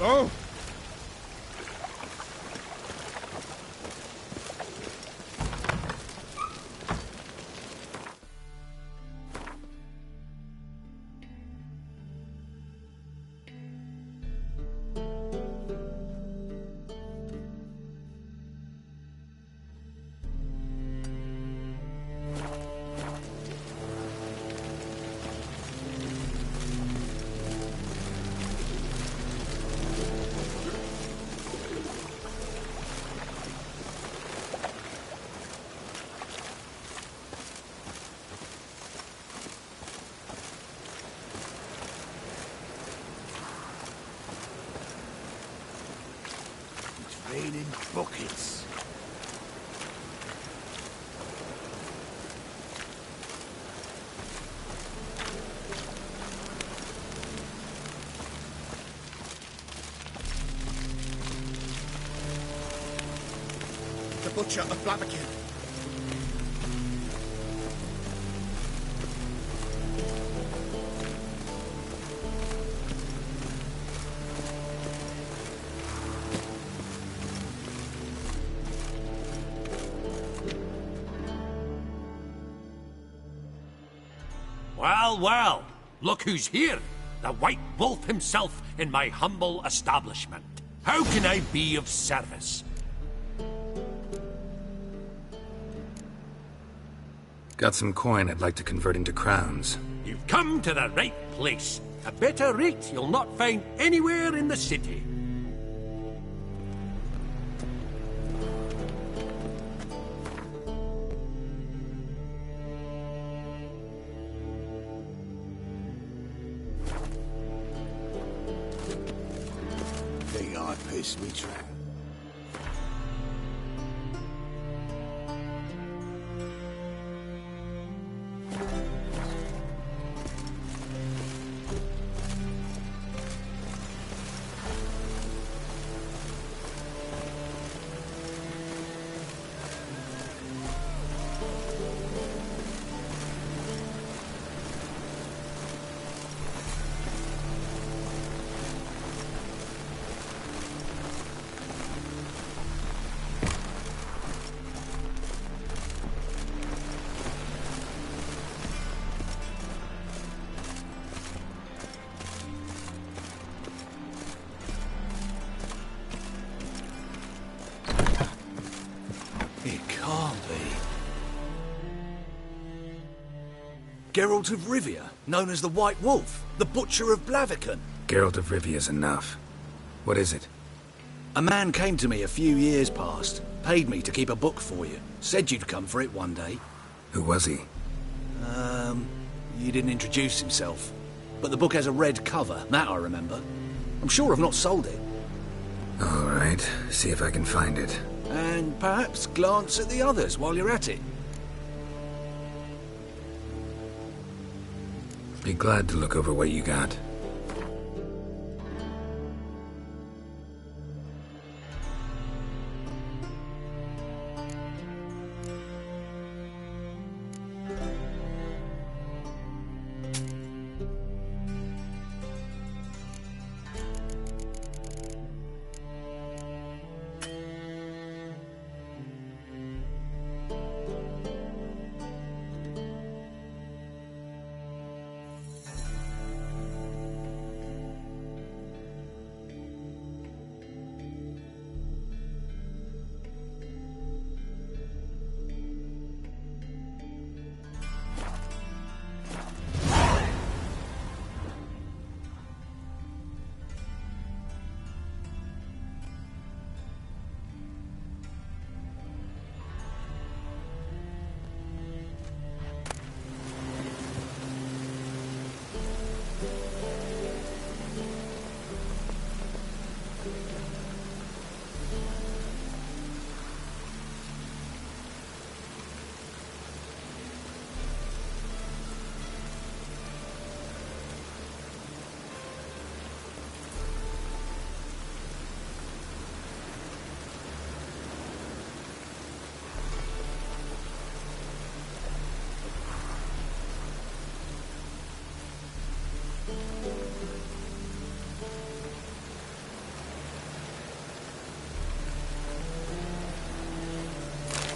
Oh! Raining buckets. The Butcher of Blaviken. Well, well, look who's here. The White Wolf himself in my humble establishment. How can I be of service? Got some coin I'd like to convert into crowns. You've come to the right place. A better rate you'll not find anywhere in the city. Think I pissed me trap. Geralt of Rivia, known as the White Wolf, the Butcher of Blaviken. Geralt of Rivia's enough. What is it? A man came to me a few years past, paid me to keep a book for you, said you'd come for it one day. Who was he? He didn't introduce himself. But the book has a red cover, that I remember. I'm sure I've not sold it. All right, see if I can find it. And perhaps glance at the others while you're at it. Be glad to look over what you got.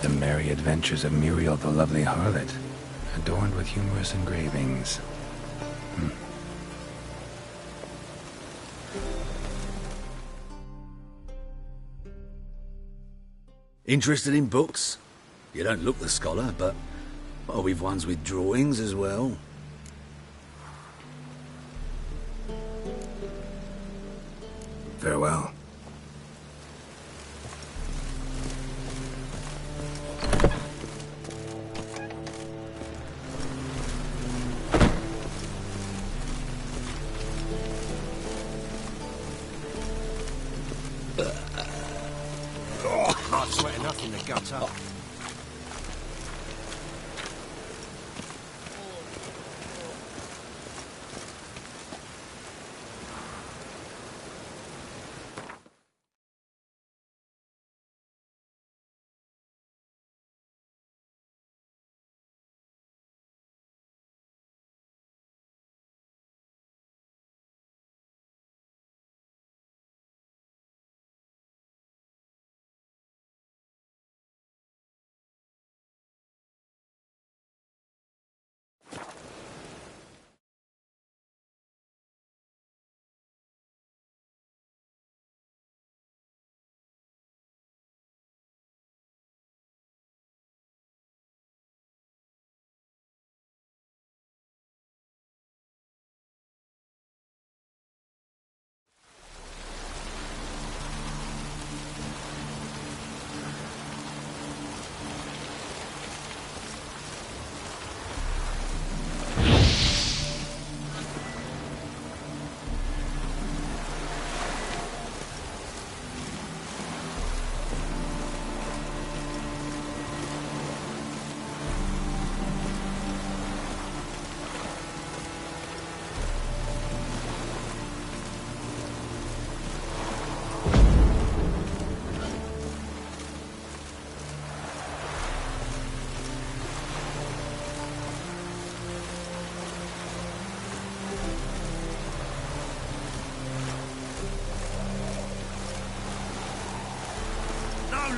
The Merry Adventures of Muriel the Lovely Harlot, adorned with humorous engravings. Interested in books? You don't look the scholar, but we've ones with drawings as well. Farewell. Can't sweat enough in the gutter.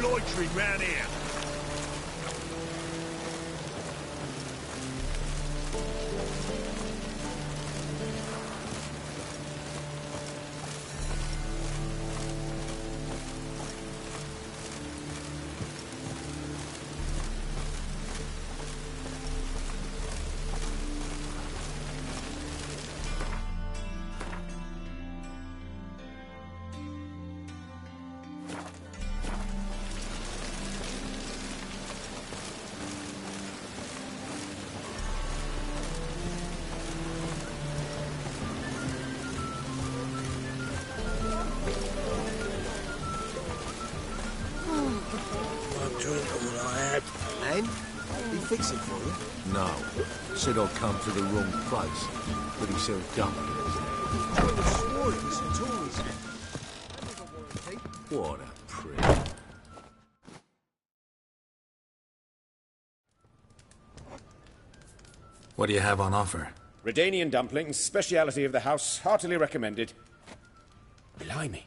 Loitering round here. Ben? He fix it for you? No. Said I'd come to the wrong place. But he said dumplings. I would have swore it was the Tories. What a prick. What do you have on offer? Redanian dumplings, speciality of the house, heartily recommended. Blimey.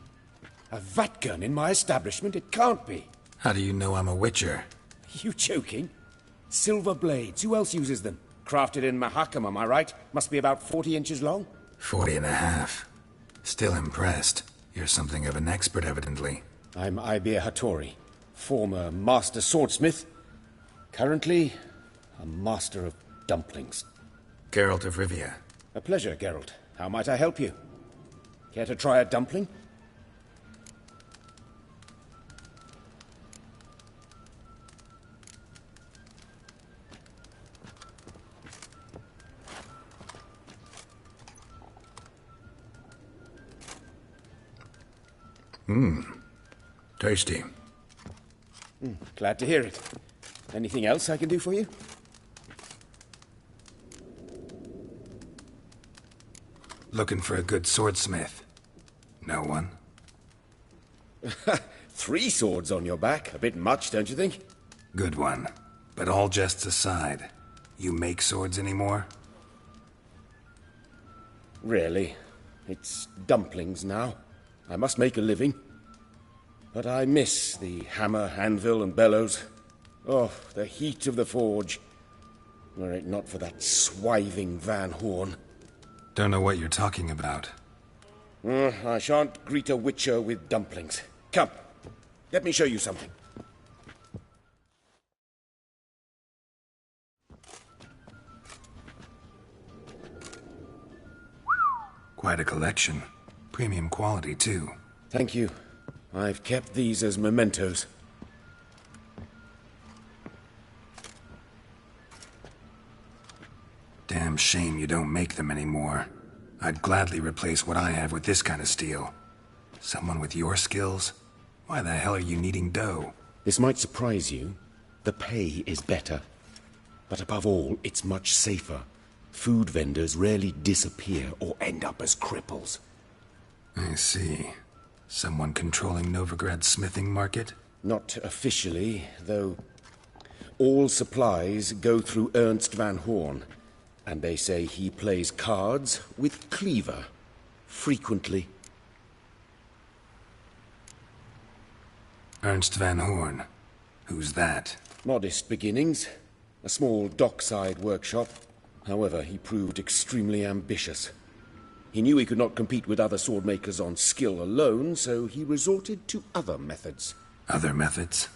A vatgun in my establishment? It can't be. How do you know I'm a witcher? You joking? Silver blades. Who else uses them? Crafted in Mahakam, am I right? Must be about 40 inches long? 40 and a half. Still impressed. You're something of an expert, evidently. I'm Ibir Hattori, former master swordsmith. Currently, a master of dumplings. Geralt of Rivia. A pleasure, Geralt. How might I help you? Care to try a dumpling? Tasty. Glad to hear it. Anything else I can do for you? Looking for a good swordsmith. No one? 3 swords on your back. A bit much, don't you think? Good one. But all jests aside, you make swords anymore? Really? It's dumplings now. I must make a living. But I miss the hammer, anvil, and bellows. Oh, the heat of the forge. Were it not for that swiving Van Horn. Don't know what you're talking about. I shan't greet a witcher with dumplings. Come, let me show you something. Quite a collection. Premium quality, too. Thank you. I've kept these as mementos. Damn shame you don't make them anymore. I'd gladly replace what I have with this kind of steel. Someone with your skills? Why the hell are you needing dough? This might surprise you. The pay is better. But above all, it's much safer. Food vendors rarely disappear or end up as cripples. I see. Someone controlling Novigrad's smithing market? Not officially, though all supplies go through Ernst Van Horn. And they say he plays cards with Cleaver. Frequently. Ernst Van Horn. Who's that? Modest beginnings. A small dockside workshop. However, he proved extremely ambitious. He knew he could not compete with other swordmakers on skill alone, so he resorted to other methods. Other methods?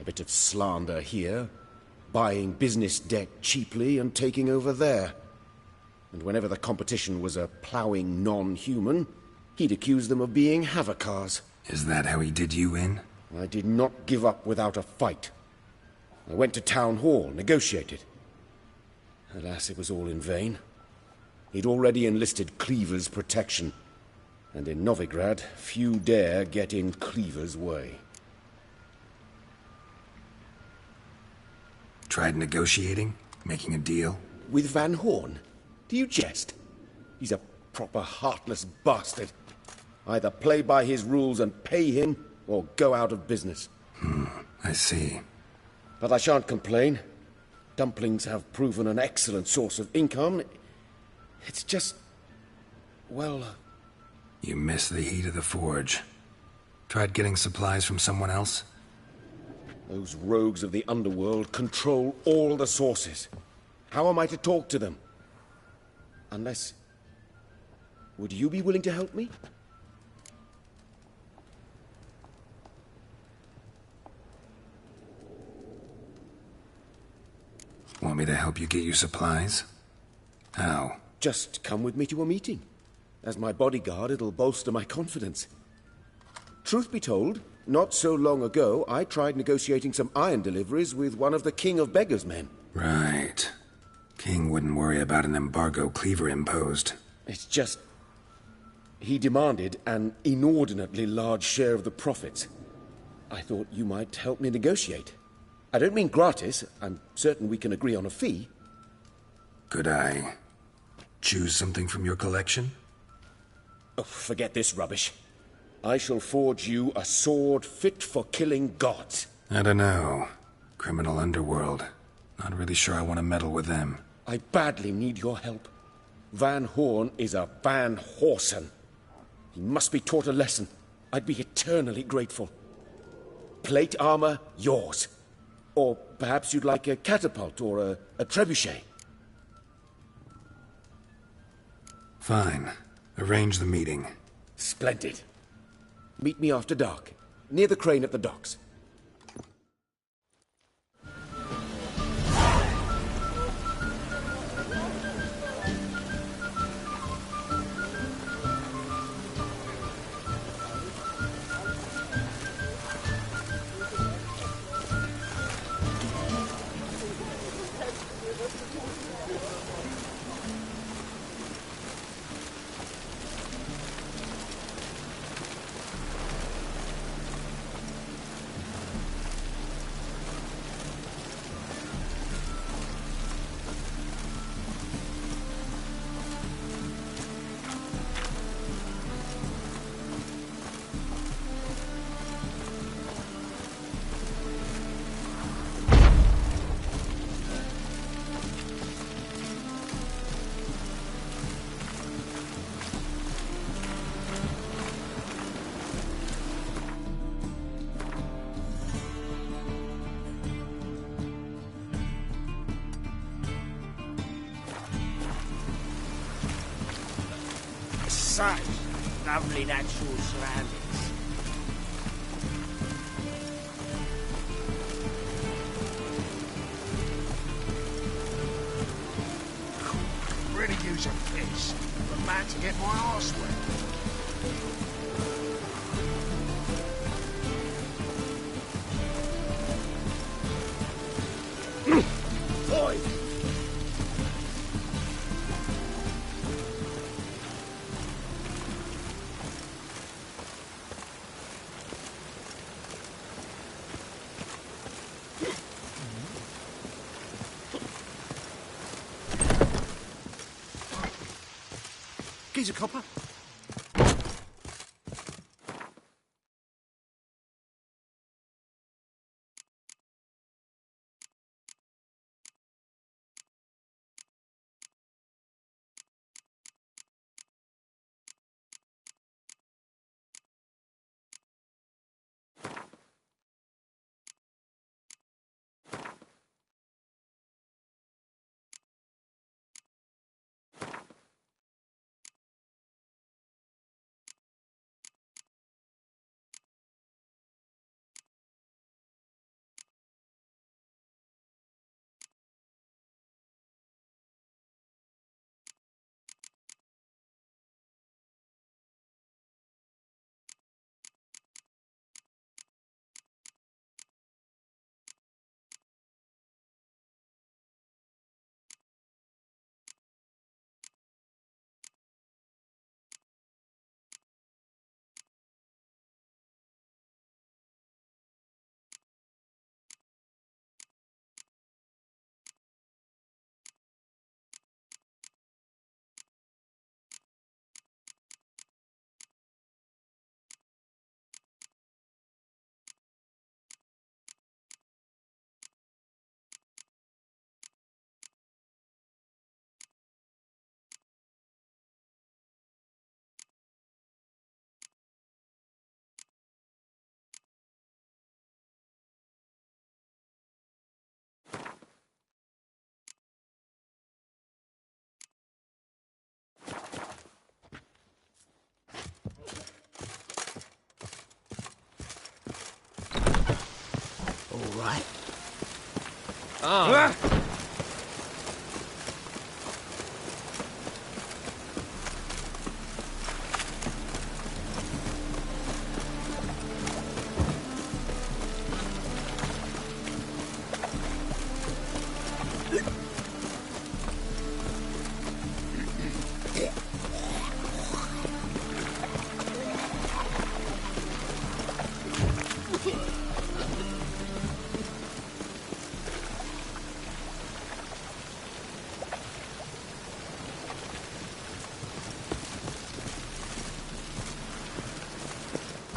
A bit of slander here, buying business debt cheaply and taking over there. And whenever the competition was a ploughing non-human, he'd accuse them of being Havocars. Is that how he did you in? I did not give up without a fight. I went to Town Hall, negotiated. Alas, it was all in vain. He'd already enlisted Cleaver's protection, and in Novigrad, few dare get in Cleaver's way. Tried negotiating? Making a deal? With Van Horn? Do you jest? He's a proper heartless bastard. Either play by his rules and pay him, or go out of business. I see. But I shan't complain. Dumplings have proven an excellent source of income. It's just... well... You miss the heat of the forge. Tried getting supplies from someone else? Those rogues of the underworld control all the sources. How am I to talk to them? Unless... would you be willing to help me? Want me to help you get you supplies? How? Just come with me to a meeting. As my bodyguard, it'll bolster my confidence. Truth be told, not so long ago, I tried negotiating some iron deliveries with one of the King of Beggars' men. Right. King wouldn't worry about an embargo Cleaver imposed. It's just... he demanded an inordinately large share of the profits. I thought you might help me negotiate. I don't mean gratis. I'm certain we can agree on a fee. Could I choose something from your collection? Oh, forget this rubbish. I shall forge you a sword fit for killing gods. I don't know. Criminal underworld. Not really sure I want to meddle with them. I badly need your help. Van Horn is a Van Horsen. He must be taught a lesson. I'd be eternally grateful. Plate armor, yours. Or perhaps you'd like a catapult or a trebuchet. Fine. Arrange the meeting. Splendid. Meet me after dark, near the crane at the docks. Such lovely natural surroundings. Really use a piss. I'm about to get my arse wet. Oi! Geezer copper. All right. Ah.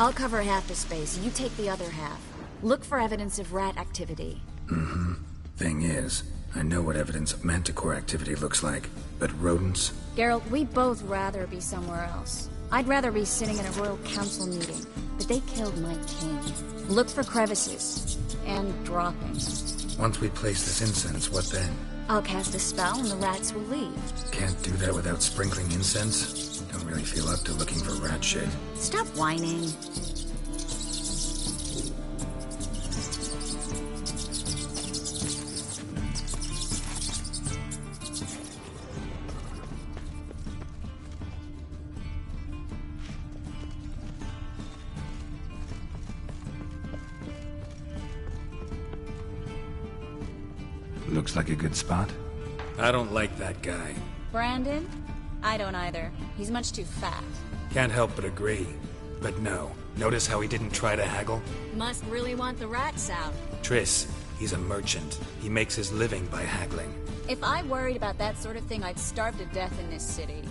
I'll cover half the space, you take the other half. Look for evidence of rat activity. Mm-hmm. Thing is, I know what evidence of manticore activity looks like, but rodents? Geralt, we'd both rather be somewhere else. I'd rather be sitting in a royal council meeting, but they killed my king. Look for crevices. And droppings. Once we place this incense, what then? I'll cast a spell and the rats will leave. Can't do that without sprinkling incense? Don't really feel up to looking for rat shit. Stop whining. Looks like a good spot. I don't like that guy. Brandon? I don't either. He's much too fat. Can't help but agree. But no. Notice how he didn't try to haggle? Must really want the rats out. Triss, he's a merchant. He makes his living by haggling. If I worried about that sort of thing, I'd starve to death in this city.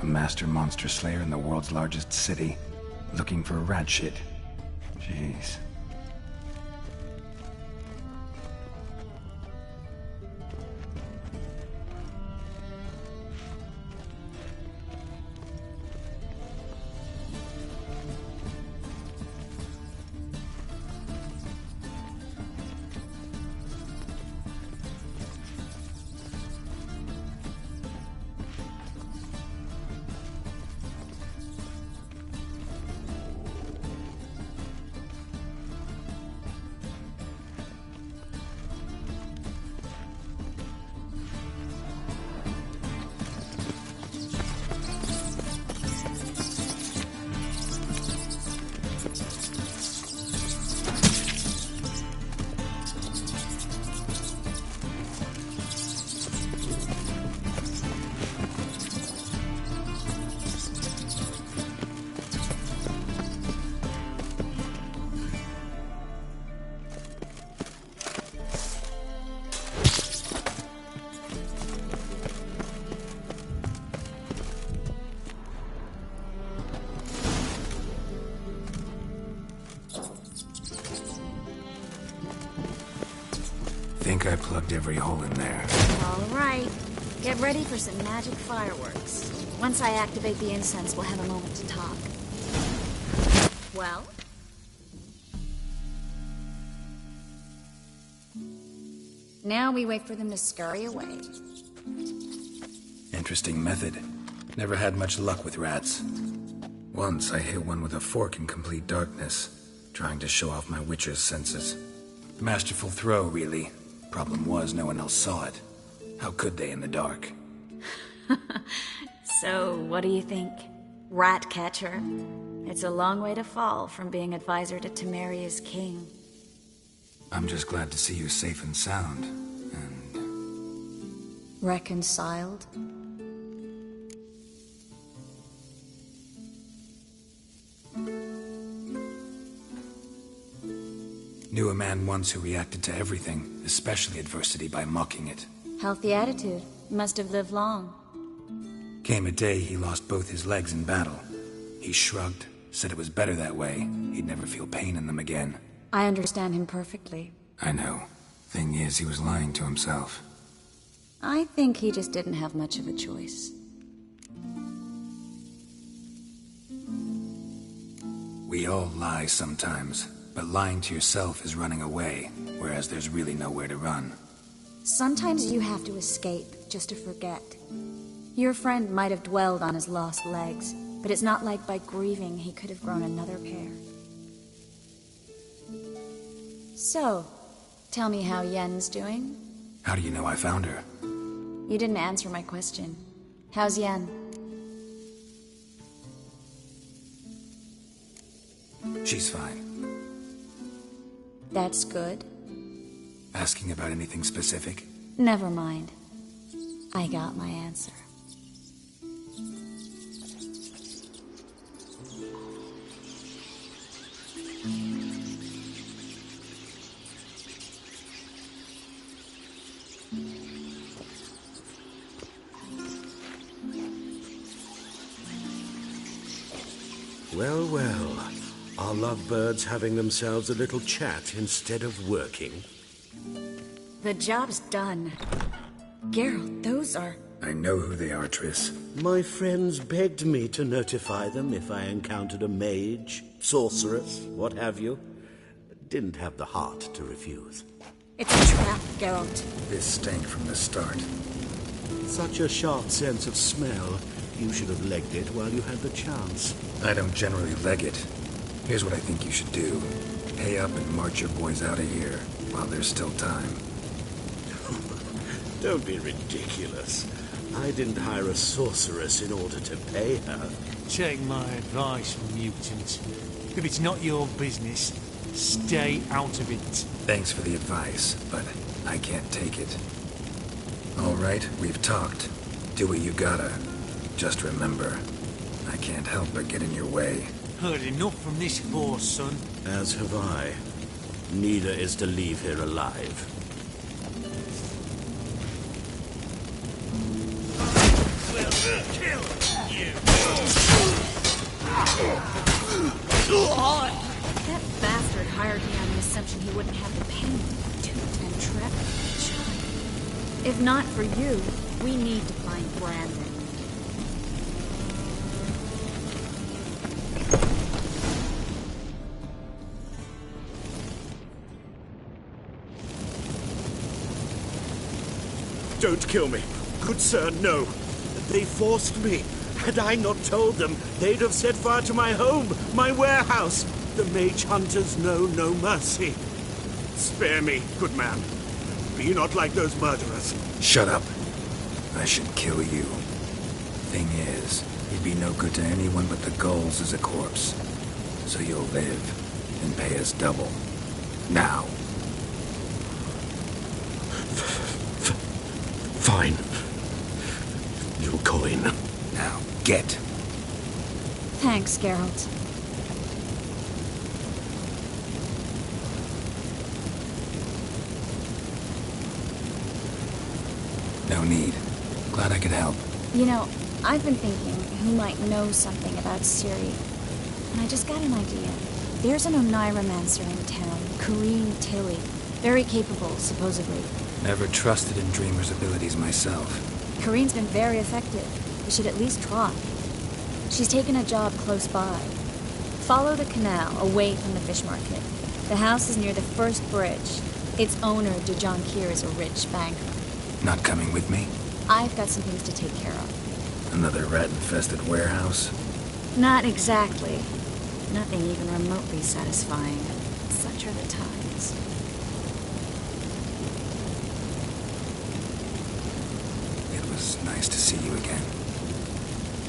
A master monster slayer in the world's largest city, looking for rat shit. Jeez. Think I plugged every hole in there. All right. Get ready for some magic fireworks. Once I activate the incense, we'll have a moment to talk. Well? Now we wait for them to scurry away. Interesting method. Never had much luck with rats. Once I hit one with a fork in complete darkness, trying to show off my witcher's senses. Masterful throw, really. Problem was, no one else saw it. How could they in the dark? So, what do you think? Rat catcher? It's a long way to fall from being advisor to Temeria's king. I'm just glad to see you safe and sound. And... reconciled? Knew a man once who reacted to everything, especially adversity, by mocking it. Healthy attitude. Must have lived long. Came a day he lost both his legs in battle. He shrugged, said it was better that way. He'd never feel pain in them again. I understand him perfectly. I know. Thing is, he was lying to himself. I think he just didn't have much of a choice. We all lie sometimes, but lying to yourself is running away, whereas there's really nowhere to run. Sometimes you have to escape, just to forget. Your friend might have dwelled on his lost legs, but it's not like by grieving he could have grown another pair. So, tell me how Yen's doing? How do you know I found her? You didn't answer my question. How's Yen? She's fine. That's good. Asking about anything specific? Never mind. I got my answer. Well, well. Are lovebirds having themselves a little chat instead of working? The job's done. Geralt, those are... I know who they are, Triss. My friends begged me to notify them if I encountered a mage, sorceress, what have you. Didn't have the heart to refuse. It's a trap, Geralt. This stank from the start. Such a sharp sense of smell. You should have legged it while you had the chance. I don't generally leg it. Here's what I think you should do. Pay up and march your boys out of here while there's still time. Don't be ridiculous. I didn't hire a sorceress in order to pay her. Take my advice, mutant. If it's not your business, stay out of it. Thanks for the advice, but I can't take it. All right, we've talked. Do what you gotta. Just remember, I can't help but get in your way. Heard enough from this force, son. As have I. Neither is to leave here alive. We'll kill you. That bastard hired me on the assumption he wouldn't have the pain, tooth, and trap of a child. If not for you, we need to find Brandon. Don't kill me. Good sir, no. They forced me. Had I not told them, they'd have set fire to my home, my warehouse. The mage hunters know no mercy. Spare me, good man. Be not like those murderers. Shut up. I should kill you. Thing is, you'd be no good to anyone but the gulls as a corpse. So you'll live and pay us double. Now. Fine. Your coin. Now, get. Thanks, Geralt. No need. Glad I could help. You know, I've been thinking who might know something about Ciri. And I just got an idea. There's an Oneiromancer in town, Corrine Tilly. Very capable, supposedly. Never trusted in Dreamer's abilities myself. Corrine's been very effective. We should at least try. She's taken a job close by. Follow the canal away from the fish market. The house is near the first bridge. Its owner, Dejon Kier, is a rich banker. Not coming with me? I've got some things to take care of. Another rat-infested warehouse? Not exactly. Nothing even remotely satisfying. Such are the times. It was nice to see you again.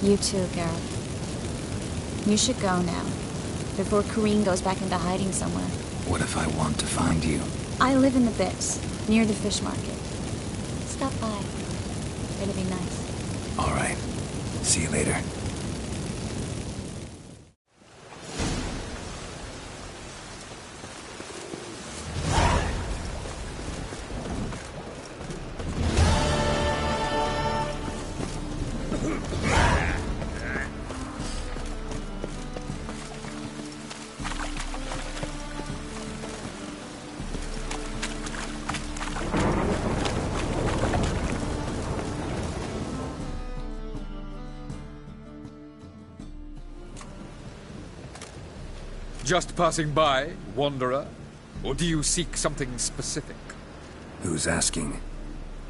You too, Geralt. You should go now, before Corrine goes back into hiding somewhere. What if I want to find you? I live in the Bix, near the fish market. Stop by. It'll be nice. All right. See you later. Just passing by, wanderer? Or do you seek something specific? Who's asking?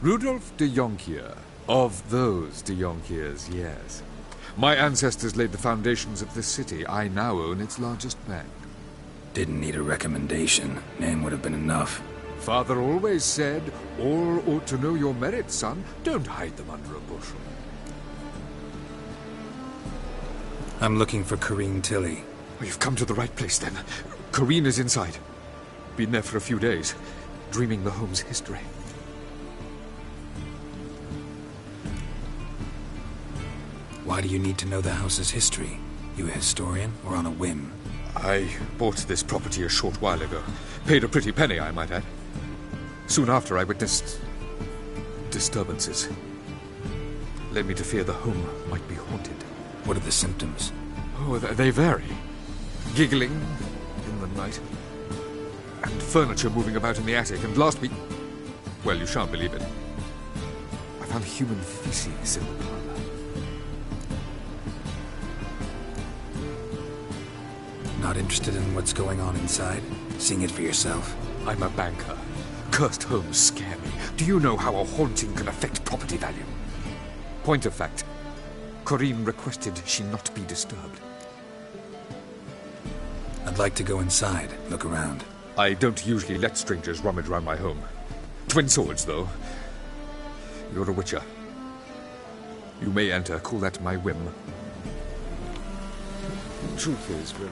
Rudolf de Jonkier. Of those de Jonkiers, yes. My ancestors laid the foundations of this city. I now own its largest bank. Didn't need a recommendation. Name would have been enough. Father always said, all ought to know your merits, son. Don't hide them under a bushel. I'm looking for Corrine Tilly. You've come to the right place, then. Corrine is inside. Been there for a few days, dreaming the home's history. Why do you need to know the house's history? You a historian, or on a whim? I bought this property a short while ago. Paid a pretty penny, I might add. Soon after, I witnessed disturbances. Led me to fear the home might be haunted. What are the symptoms? Oh, they vary. Giggling in the night, and furniture moving about in the attic, and last week... Well, you shan't believe it. I found human feces in the parlour. Not interested in what's going on inside? Seeing it for yourself? I'm a banker. Cursed homes scare me. Do you know how a haunting can affect property value? Point of fact, Corinne requested she not be disturbed. I'd like to go inside, look around. I don't usually let strangers rummage around my home. Twin swords, though. You're a witcher. You may enter, call that my whim. Truth is, we're...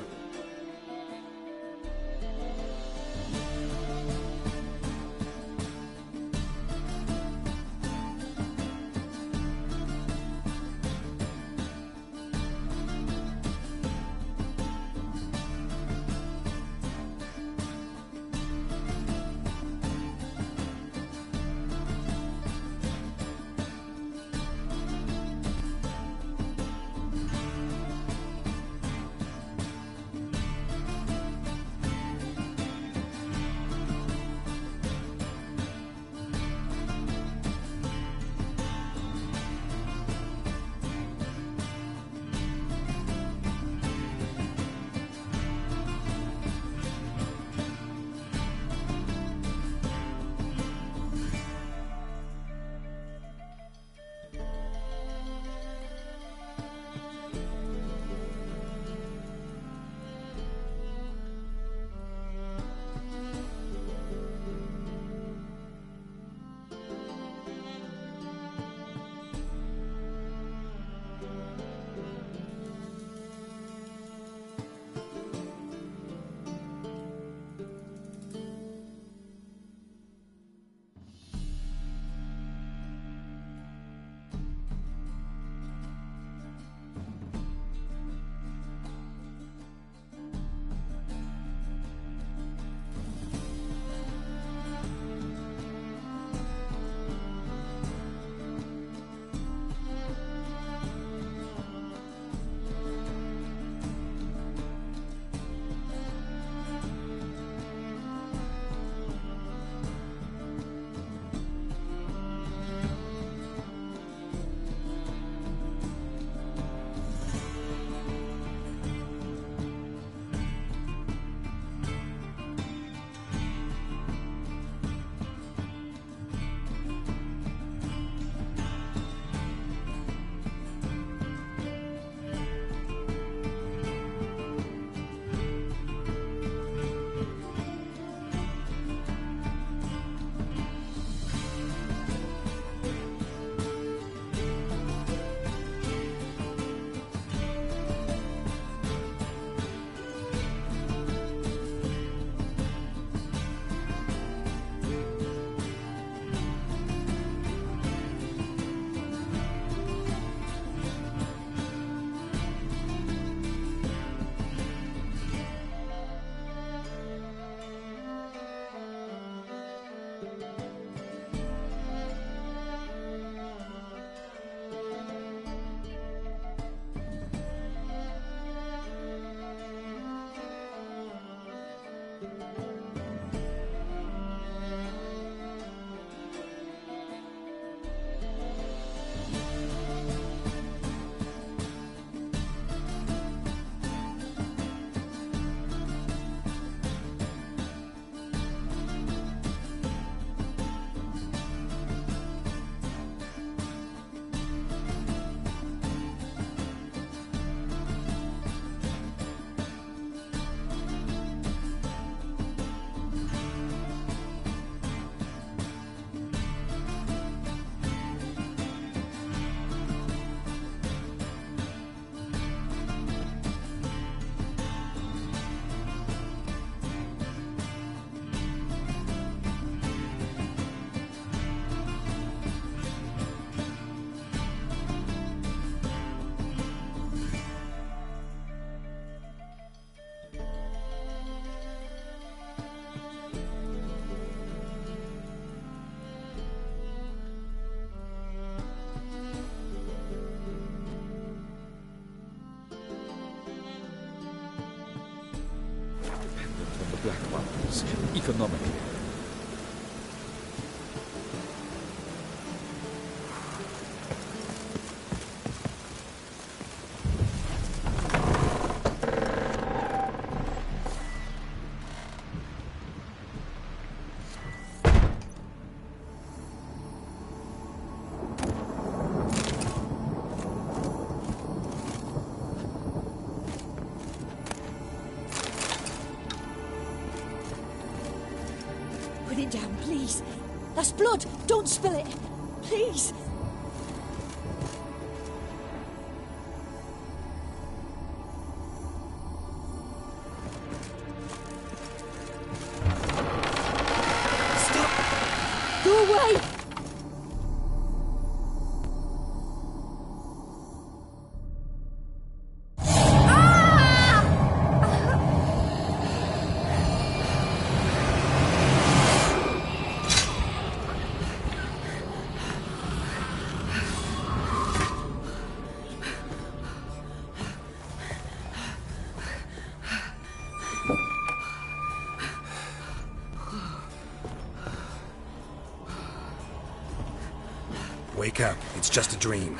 economically. Put it down, please. That's blood. Don't spill it. Please. Stop. Go away. Wake up. It's just a dream.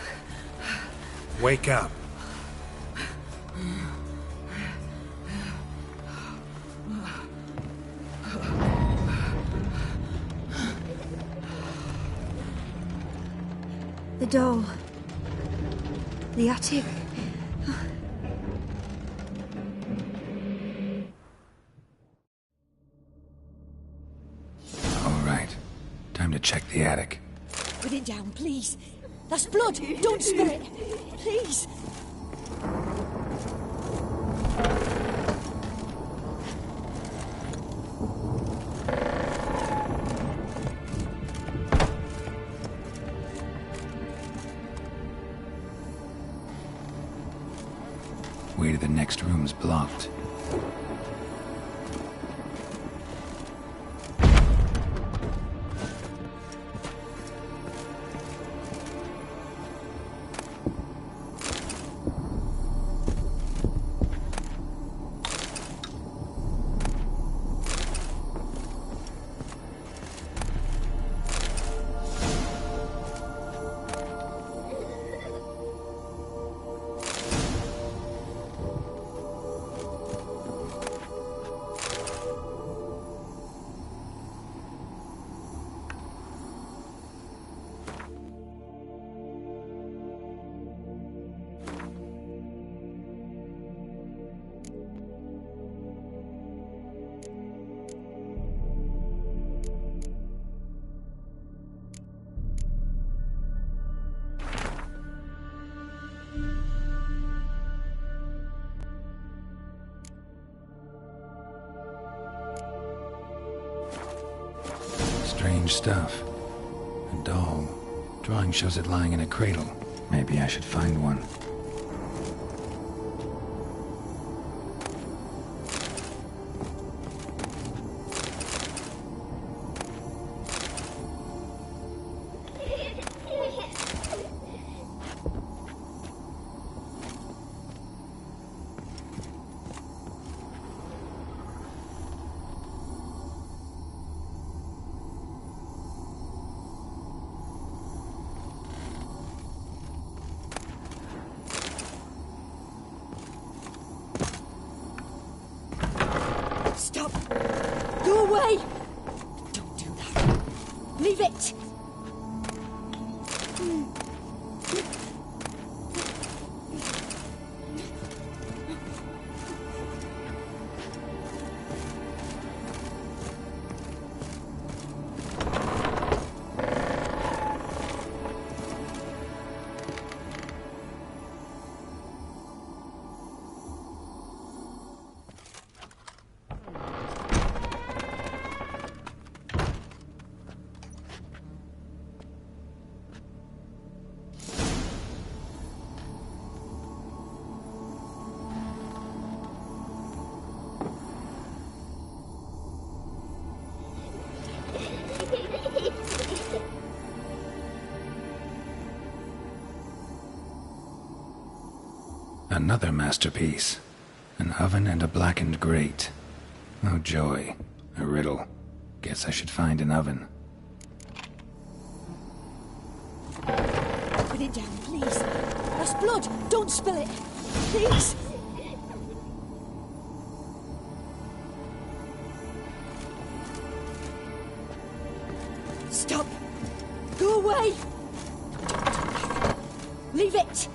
Wake up. The doll. The attic. All right. Time to check the attic. Put it down, please. That's blood. Don't spill it. Please. Way to the next room's blocked. Strange stuff. A doll. Drawing shows it lying in a cradle. Maybe I should find one. Stop! Go away! Don't do that. Leave it! Another masterpiece. An oven and a blackened grate. Oh joy, a riddle. Guess I should find an oven. Put it down, please. That's blood. Don't spill it. Please. Stop. Go away. Leave it.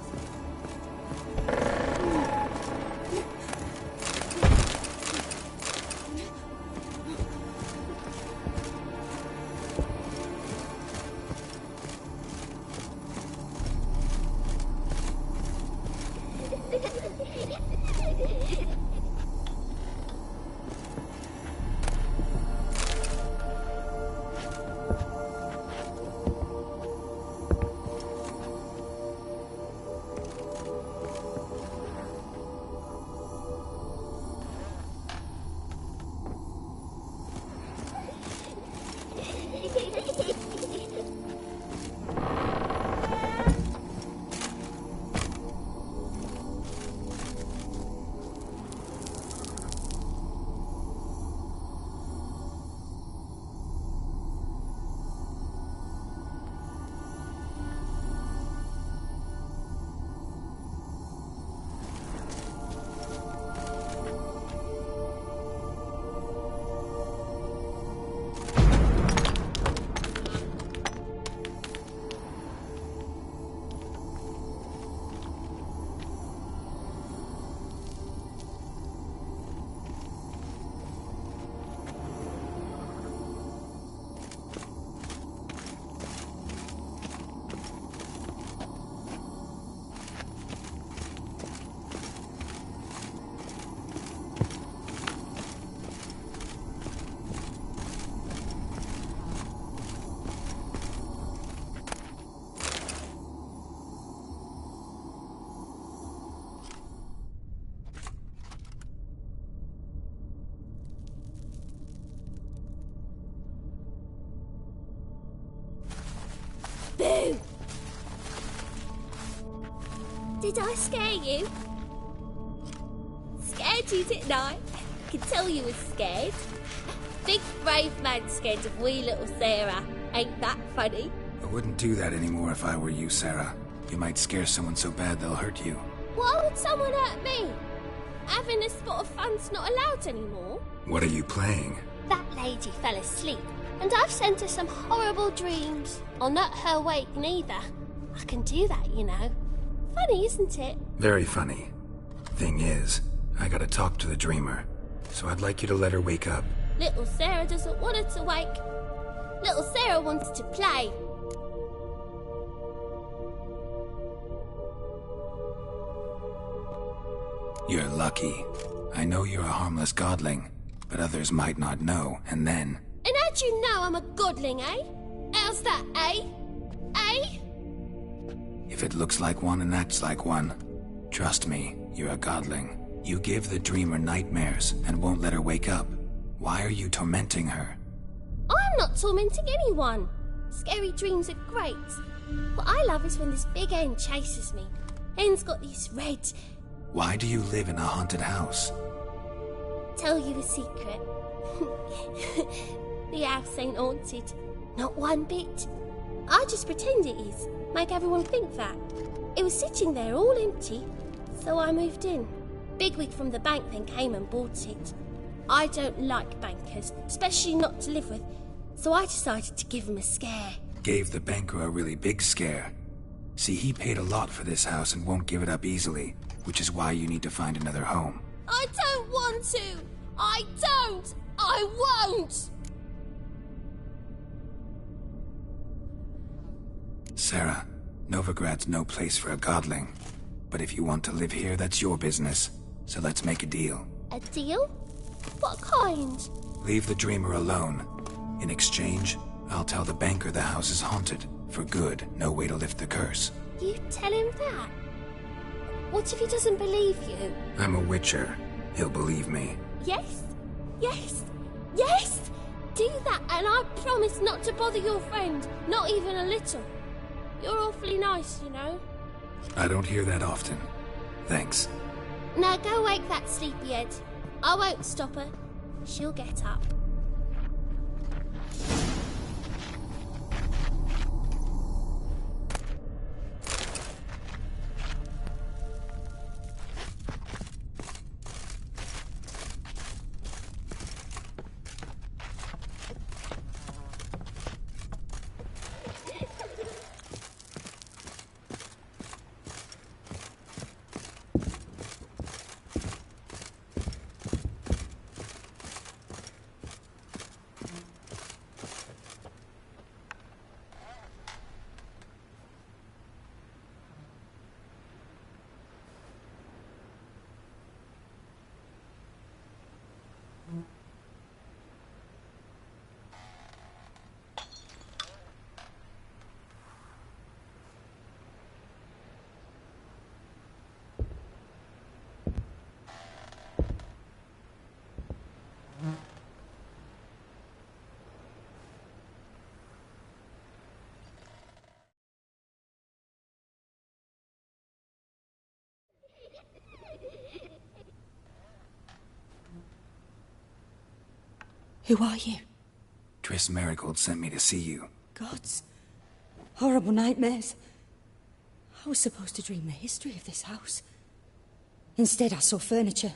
Boo! Did I scare you? Scared you, didn't I? I can tell you was scared. Big brave man scared of wee little Sarah. Ain't that funny? I wouldn't do that anymore if I were you, Sarah. You might scare someone so bad they'll hurt you. Why would someone hurt me? Having a spot of fun's not allowed anymore. What are you playing? That lady fell asleep, and I've sent her some horrible dreams. I'll not her wake neither. I can do that, you know. Funny, isn't it? Very funny. Thing is, I gotta talk to the dreamer, so I'd like you to let her wake up. Little Sarah doesn't want her to wake. Little Sarah wants to play. You're lucky. I know you're a harmless godling, but others might not know, and then... And how'd you know I'm a godling, eh? How's that, eh? Eh? If it looks like one and acts like one, trust me, you're a godling. You give the dreamer nightmares and won't let her wake up. Why are you tormenting her? I'm not tormenting anyone. Scary dreams are great. What I love is when this big hen chases me. Hen's got these red... Why do you live in a haunted house? Tell you a secret. The house ain't haunted. Not one bit. I just pretend it is. Make everyone think that. It was sitting there all empty, so I moved in. Bigwig from the bank then came and bought it. I don't like bankers, especially not to live with, so I decided to give him a scare. Gave the banker a really big scare. See, he paid a lot for this house and won't give it up easily, which is why you need to find another home. I don't want to! I don't! I won't! Sarah, Novigrad's no place for a godling. But if you want to live here, that's your business. So let's make a deal. A deal? What kind? Leave the dreamer alone. In exchange, I'll tell the banker the house is haunted. For good, no way to lift the curse. You tell him that? What if he doesn't believe you? I'm a witcher. He'll believe me. Yes? Yes? Yes! Do that, and I promise not to bother your friend. Not even a little. You're awfully nice, you know. I don't hear that often. Thanks. Now go wake that sleepyhead. I won't stop her. She'll get up. Who are you? Triss Merigold sent me to see you. Gods. Horrible nightmares. I was supposed to dream the history of this house. Instead, I saw furniture.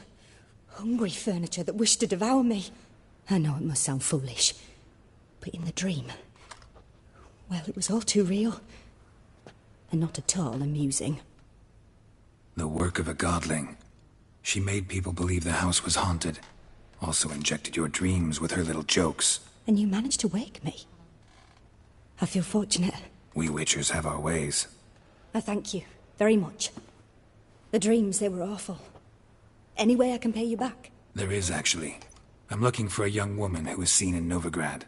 Hungry furniture that wished to devour me. I know it must sound foolish, but in the dream, well, it was all too real. And not at all amusing. The work of a godling. She made people believe the house was haunted. Also injected your dreams with her little jokes. And you managed to wake me. I feel fortunate. We Witchers have our ways. I thank you very much. The dreams, they were awful. Any way I can pay you back? There is, actually. I'm looking for a young woman who was seen in Novigrad.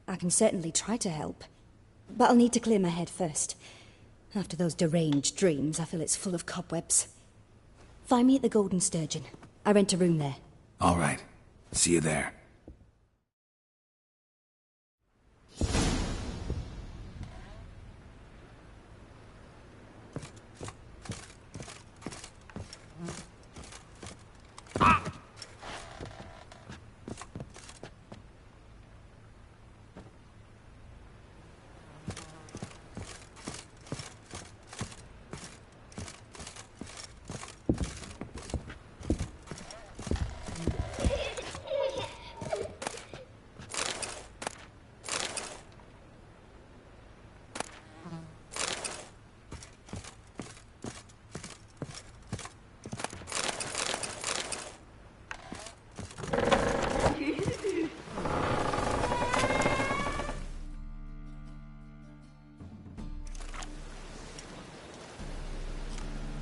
I can certainly try to help. But I'll need to clear my head first. After those deranged dreams, I feel it's full of cobwebs. Find me at the Golden Sturgeon. I rent a room there. All right. See you there.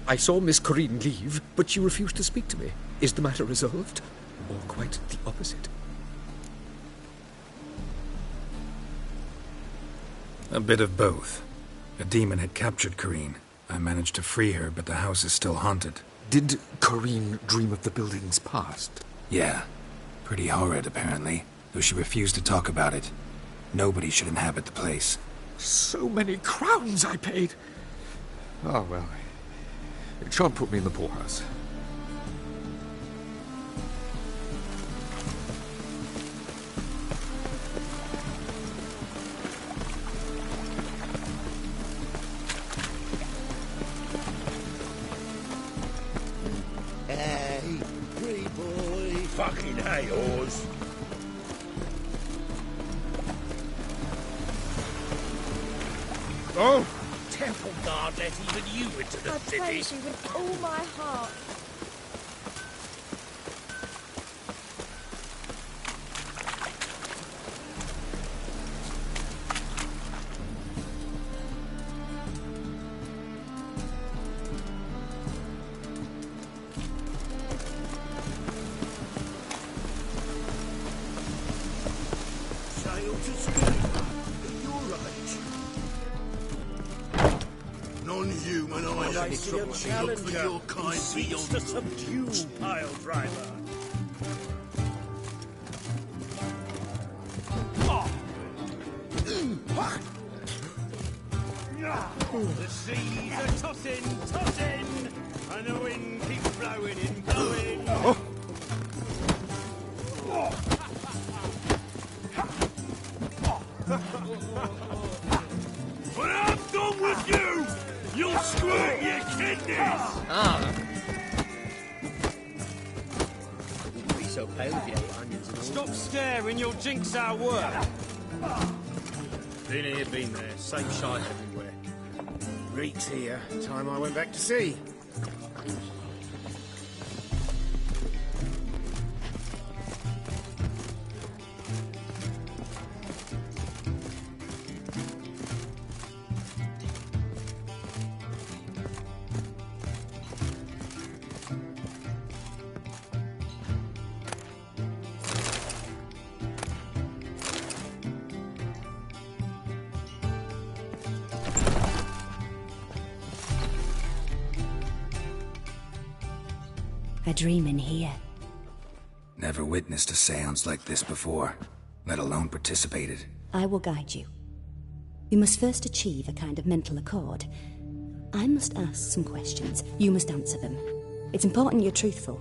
I saw Miss Corinne leave, but she refused to speak to me. Is the matter resolved? Or quite the opposite? A bit of both. A demon had captured Corinne. I managed to free her, but the house is still haunted. Did Corinne dream of the building's past? Yeah. Pretty horrid, apparently, though she refused to talk about it. Nobody should inhabit the place. So many crowns I paid! Oh, well. It shan't put me in the poorhouse. Hey, pretty boy. Fucking hey, Oz. Oh! Temple Guard let even you into the city. I praise you with all my heart. Sail to sea. At your age. Non-human I instruction look for your kind beyond to subdue pile driver. The seas are tossing, tossing, and the wind keeps blowing and blowing. When I'm done with you, you'll squirt your kidneys! Wouldn't be so pale if you ate onions and all. Stop staring, you'll jinx our work. Been here, been there, same shite everywhere. Reek's here. Time I went back to sea. A dream in here. Never witnessed a seance like this before, let alone participated. I will guide you. You must first achieve a kind of mental accord. I must ask some questions. You must answer them. It's important you're truthful.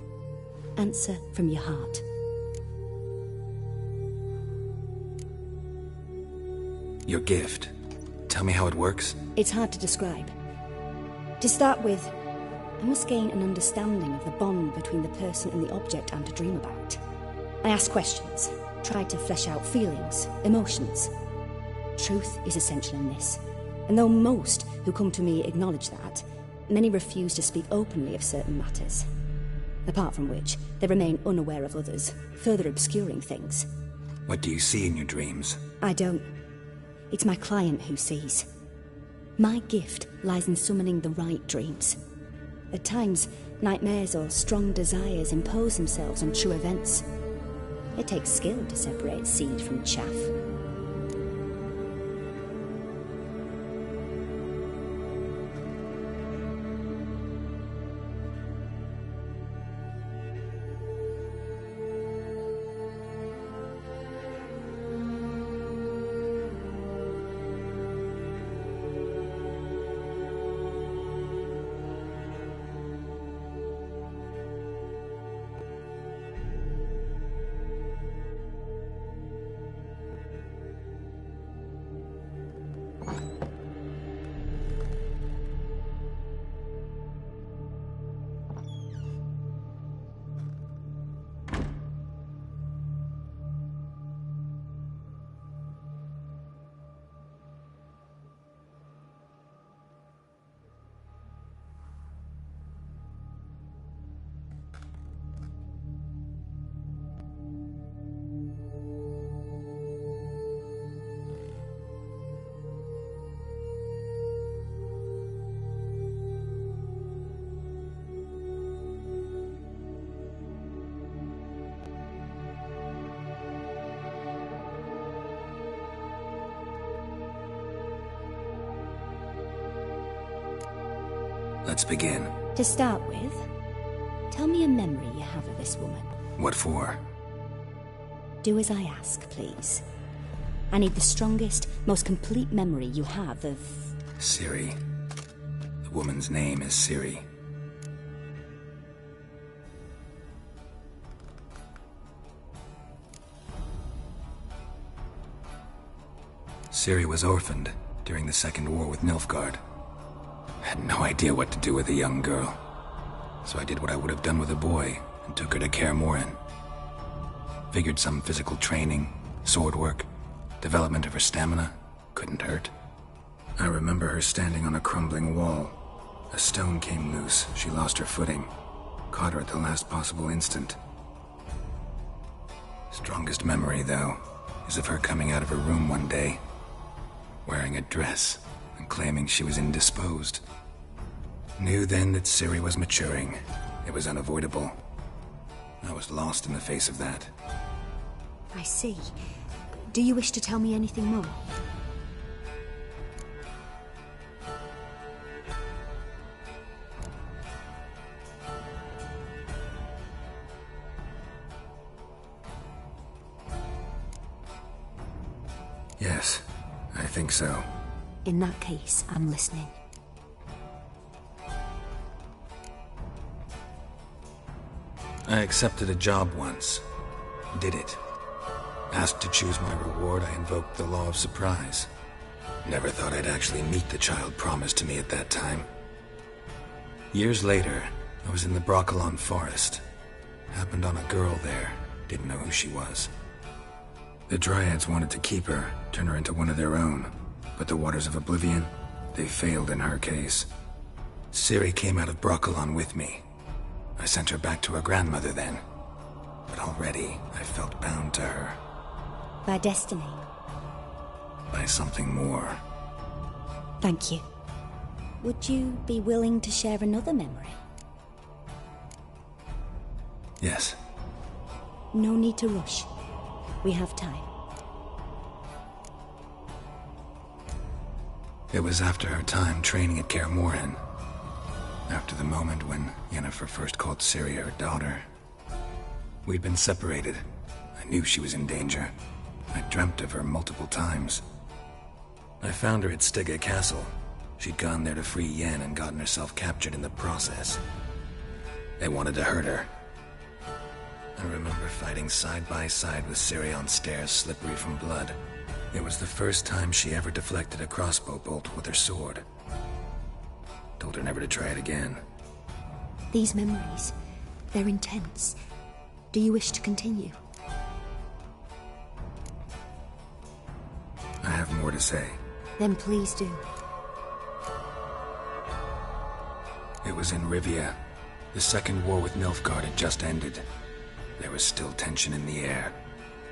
Answer from your heart. Your gift. Tell me how it works. It's hard to describe. To start with, I must gain an understanding of the bond between the person and the object I'm to dream about. I ask questions, try to flesh out feelings, emotions. Truth is essential in this, and though most who come to me acknowledge that, many refuse to speak openly of certain matters. Apart from which, they remain unaware of others, further obscuring things. What do you see in your dreams? I don't. It's my client who sees. My gift lies in summoning the right dreams. At times, nightmares or strong desires impose themselves on true events. It takes skill to separate seed from chaff. Let's begin. To start with, tell me a memory you have of this woman. What for? Do as I ask, please. I need the strongest, most complete memory you have of... Ciri. The woman's name is Ciri. Ciri was orphaned during the Second War with Nilfgaard. I had no idea what to do with a young girl, so I did what I would have done with a boy and took her to Kaer Morhen. Figured some physical training, sword work, development of her stamina couldn't hurt. I remember her standing on a crumbling wall. A stone came loose, she lost her footing, caught her at the last possible instant. Strongest memory, though, is of her coming out of her room one day, wearing a dress and claiming she was indisposed. Knew then that Ciri was maturing. It was unavoidable. I was lost in the face of that. I see. Do you wish to tell me anything more? Yes, I think so. In that case, I'm listening. I accepted a job once. Did it. Asked to choose my reward, I invoked the law of surprise. Never thought I'd actually meet the child promised to me at that time. Years later, I was in the Brokilon forest. Happened on a girl there. Didn't know who she was. The Dryads wanted to keep her, turn her into one of their own. But the Waters of Oblivion, they failed in her case. Ciri came out of Brokilon with me. I sent her back to her grandmother then. But already, I felt bound to her. By destiny. By something more. Thank you. Would you be willing to share another memory? Yes. No need to rush. We have time. It was after her time training at Kaer Morhen. After the moment when Yennefer first called Ciri her daughter. We'd been separated. I knew she was in danger. I dreamt of her multiple times. I found her at Stygga Castle. She'd gone there to free Yen and gotten herself captured in the process. They wanted to hurt her. I remember fighting side by side with Ciri on stairs slippery from blood. It was the first time she ever deflected a crossbow bolt with her sword. Told her never to try it again. These memories, they're intense. Do you wish to continue? I have more to say. Then please do. It was in Rivia. The second war with Nilfgaard had just ended. There was still tension in the air.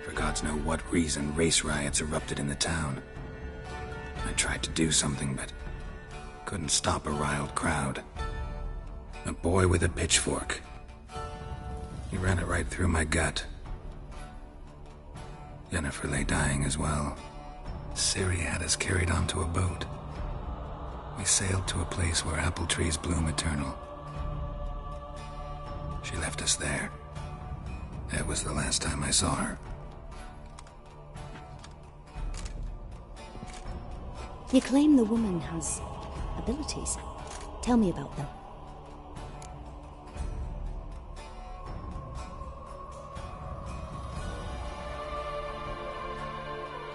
For gods know what reason, race riots erupted in the town. I tried to do something, but couldn't stop a riled crowd. A boy with a pitchfork. He ran it right through my gut. Yennefer lay dying as well. Ciri had us carried onto a boat. We sailed to a place where apple trees bloom eternal. She left us there. That was the last time I saw her. You claim the woman has abilities. Tell me about them.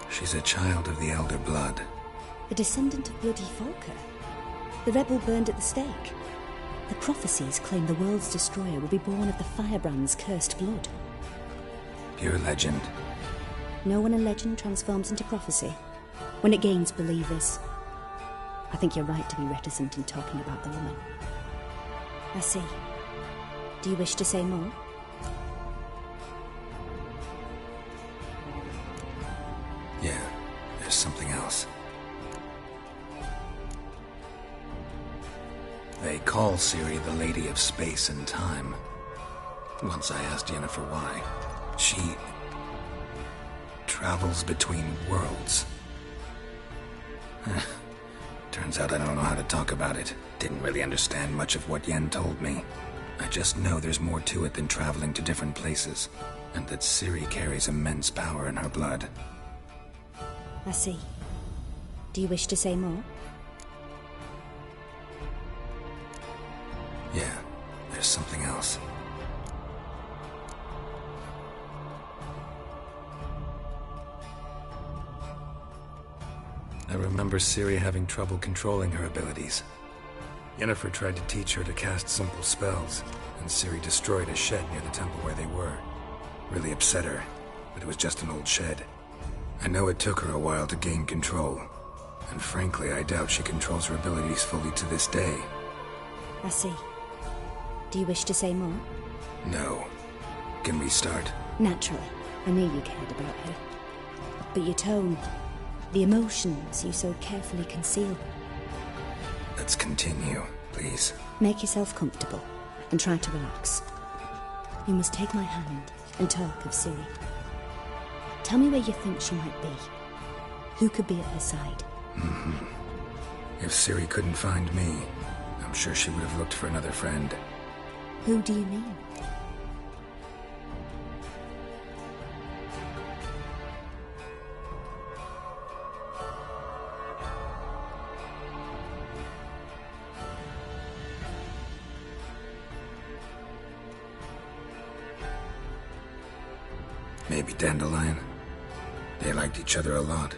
She's a child of the Elder Blood. A descendant of bloody Volker. The rebel burned at the stake. The prophecies claim the world's destroyer will be born of the Firebrand's cursed blood. Pure legend. No one in legend transforms into prophecy. When it gains believers. I think you're right to be reticent in talking about the woman. I see. Do you wish to say more? Yeah, there's something else. They call Ciri the Lady of Space and Time. Once I asked Yennefer why. She travels between worlds. Turns out I don't know how to talk about it. Didn't really understand much of what Yen told me. I just know there's more to it than traveling to different places, and that Ciri carries immense power in her blood. I see. Do you wish to say more? Yeah, there's something else. I remember Ciri having trouble controlling her abilities. Yennefer tried to teach her to cast simple spells, and Ciri destroyed a shed near the temple where they were. Really upset her, but it was just an old shed. I know it took her a while to gain control, and frankly, I doubt she controls her abilities fully to this day. I see. Do you wish to say more? No. Can we start? Naturally. I knew you cared about her. But your tone, the emotions you so carefully conceal. Let's continue, please. Make yourself comfortable and try to relax. You must take my hand and talk of Ciri. Tell me where you think she might be. Who could be at her side? If Ciri couldn't find me, I'm sure she would have looked for another friend. Who do you mean? Maybe Dandelion. They liked each other a lot.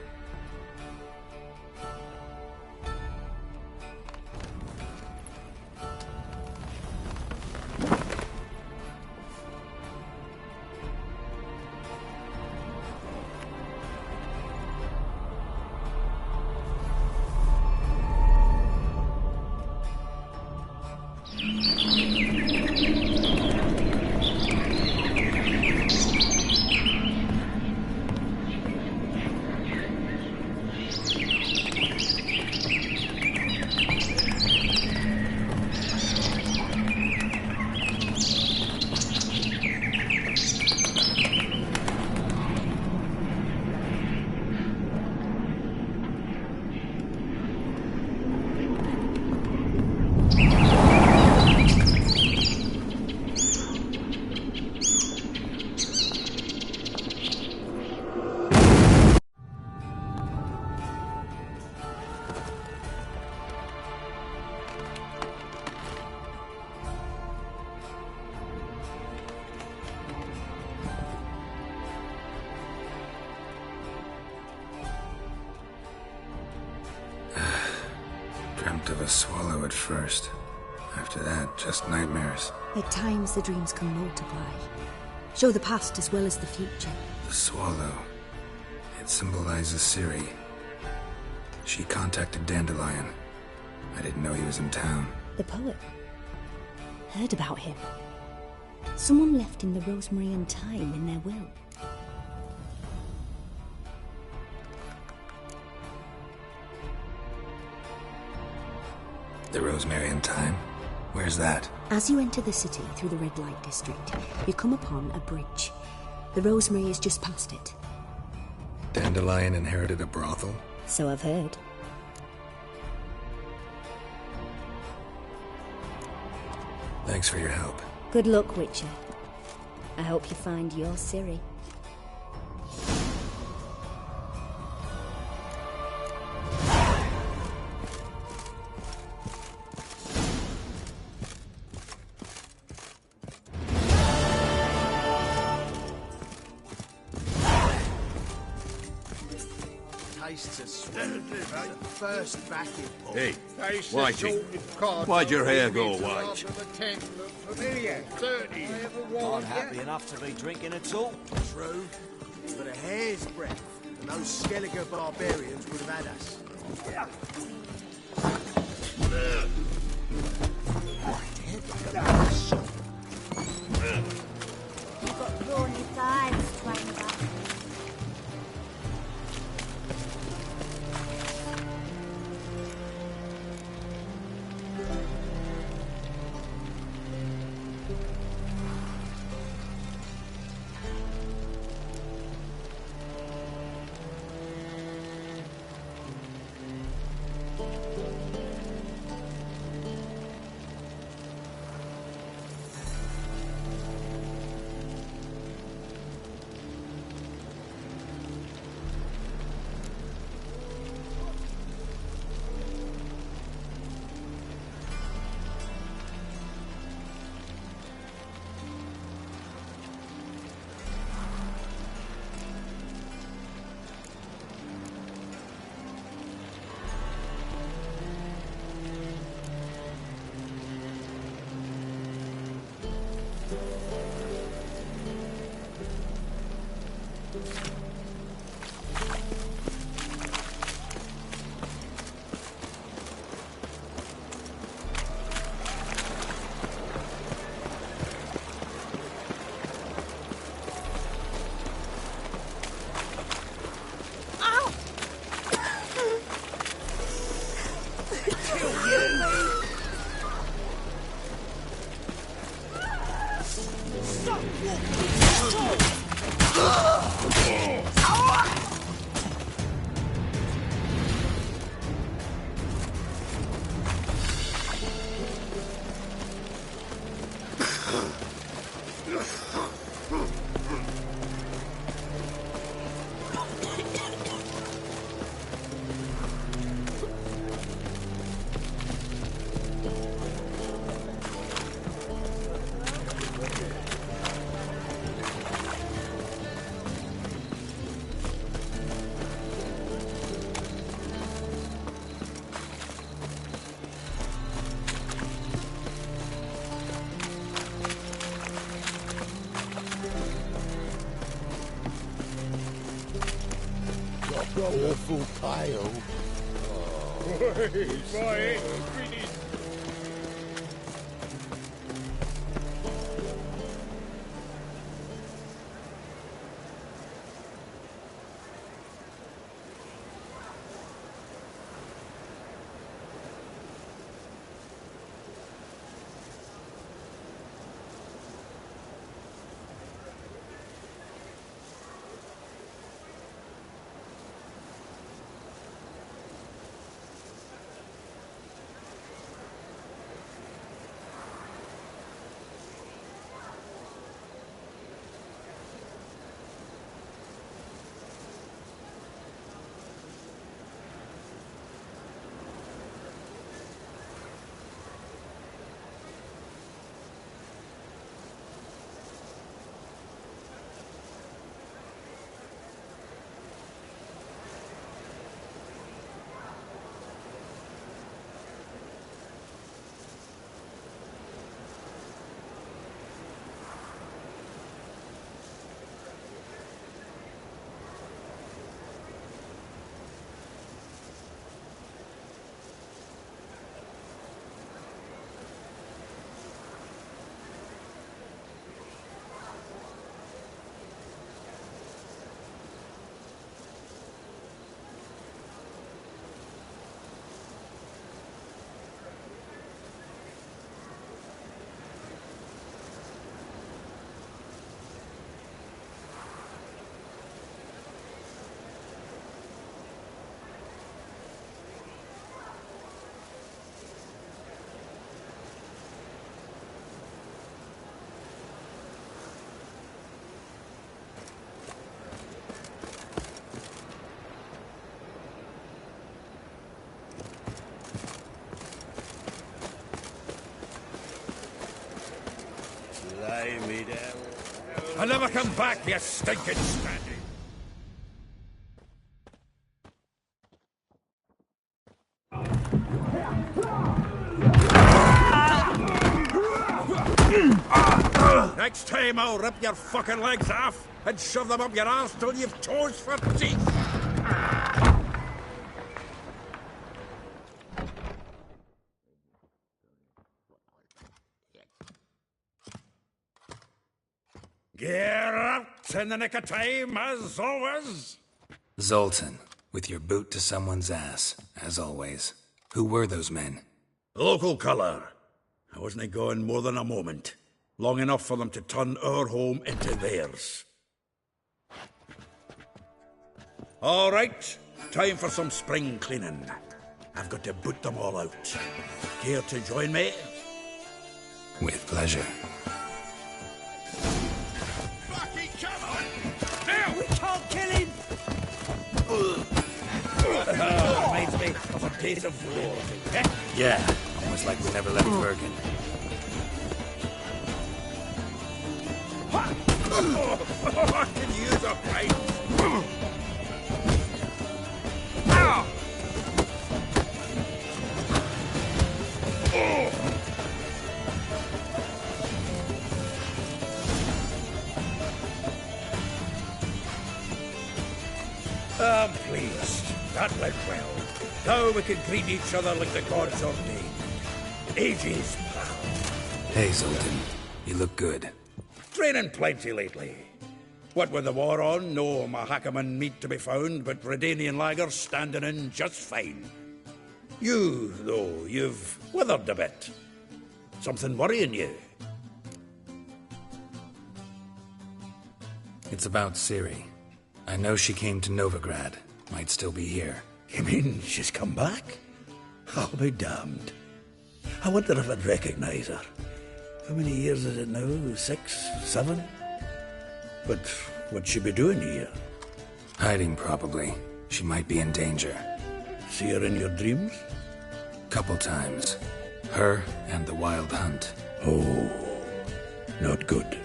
Dreamt of a swallow at first. After that, just nightmares. At times, the dreams can multiply. Show the past as well as the future. The swallow. It symbolizes Ciri. She contacted Dandelion. I didn't know he was in town. The poet. Heard about him. Someone left him the rosemary and thyme in their will. The rosemary and thyme? Where's that? As you enter the city through the red light district, you come upon a bridge. The rosemary is just past it. Dandelion inherited a brothel? So I've heard. Thanks for your help. Good luck, Witcher. I hope you find your Ciri. First backing. Hey, Whitey, why'd your hair go white? Not happy enough to be drinking at all. True, but a hair's breadth, and those Skellige barbarians would have had us. You've got thorny thighs trying about. Awful pale. Right. Lay me down. I'll never come back, you stinking standing. Next time I'll rip your fucking legs off and shove them up your arse till you've toes for teeth. Get out in the nick of time, as always. Zoltan, with your boot to someone's ass, as always. Who were those men? Local colour. I wasn't gone more than a moment. Long enough for them to turn our home into theirs. All right, time for some spring cleaning. I've got to boot them all out. Care to join me? With pleasure. Fucking come on! Now! We can't kill him! Reminds me of a piece of war. Yeah, almost like we never left Bergen. I can use a pipe. I'm pleased. That went well. Now we can greet each other like the gods ordained. Ages, pal. Hey, Zoltan. You look good. Training plenty lately. What with the war on, no Mahakaman meat to be found, but Redanian lagers standing in just fine. You, though, you've withered a bit. Something worrying you? It's about Ciri. I know she came to Novigrad. Might still be here. You mean she's come back? I'll be damned. I wonder if I'd recognize her. How many years is it now? 6, 7? But what'd she be doing here? Hiding, probably. She might be in danger. See her in your dreams? Couple times. Her and the Wild Hunt. Oh, not good.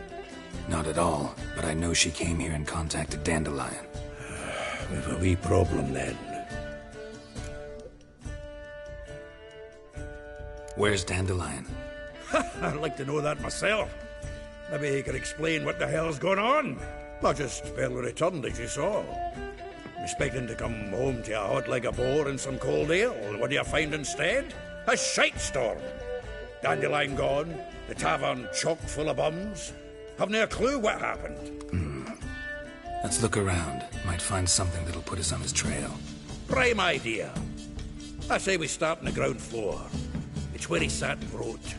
Not at all, but I know she came here and contacted Dandelion. We've a wee problem then. Where's Dandelion? I'd like to know that myself. Maybe he could explain what the hell's going on. Not just barely returned, as you saw. Expecting to come home to a hot leg of boar and some cold ale. What do you find instead? A shite storm. Dandelion gone, the tavern chock full of bums. Haven't a clue what happened. Let's look around. Might find something that'll put us on his trail. Prime idea. I say we start on the ground floor. It's where he sat and wrote.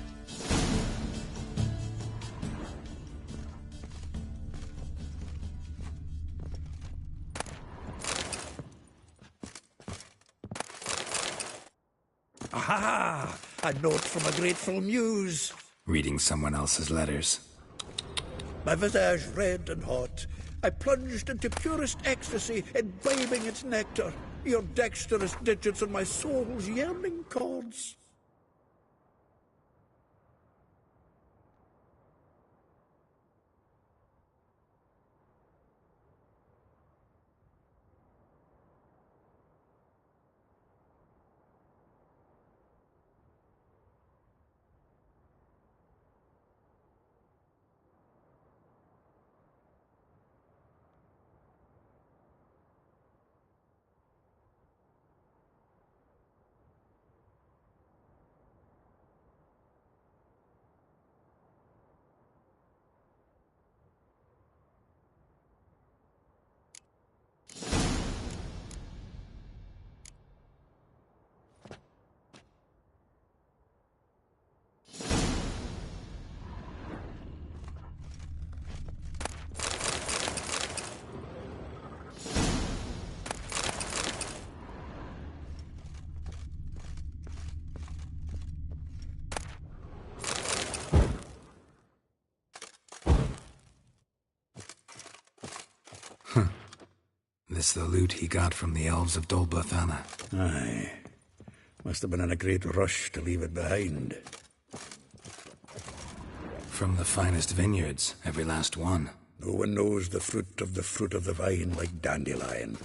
Aha! A note from a grateful muse. Reading someone else's letters. My visage red and hot, I plunged into purest ecstasy, imbibing its nectar. Your dexterous digits on my soul's yearning chords. This the loot he got from the elves of Dol Blathanna. Aye. Must have been in a great rush to leave it behind. From the finest vineyards, every last one. No one knows the fruit of the vine like Dandelion.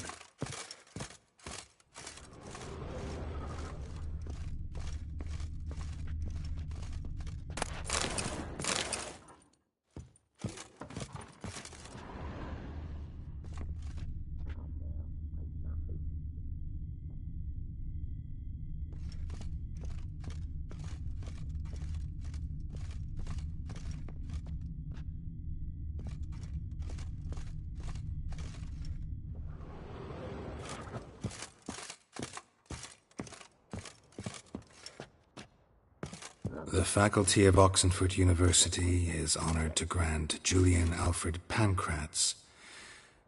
The faculty of Oxenford University is honored to grant Julian Alfred Pancratz,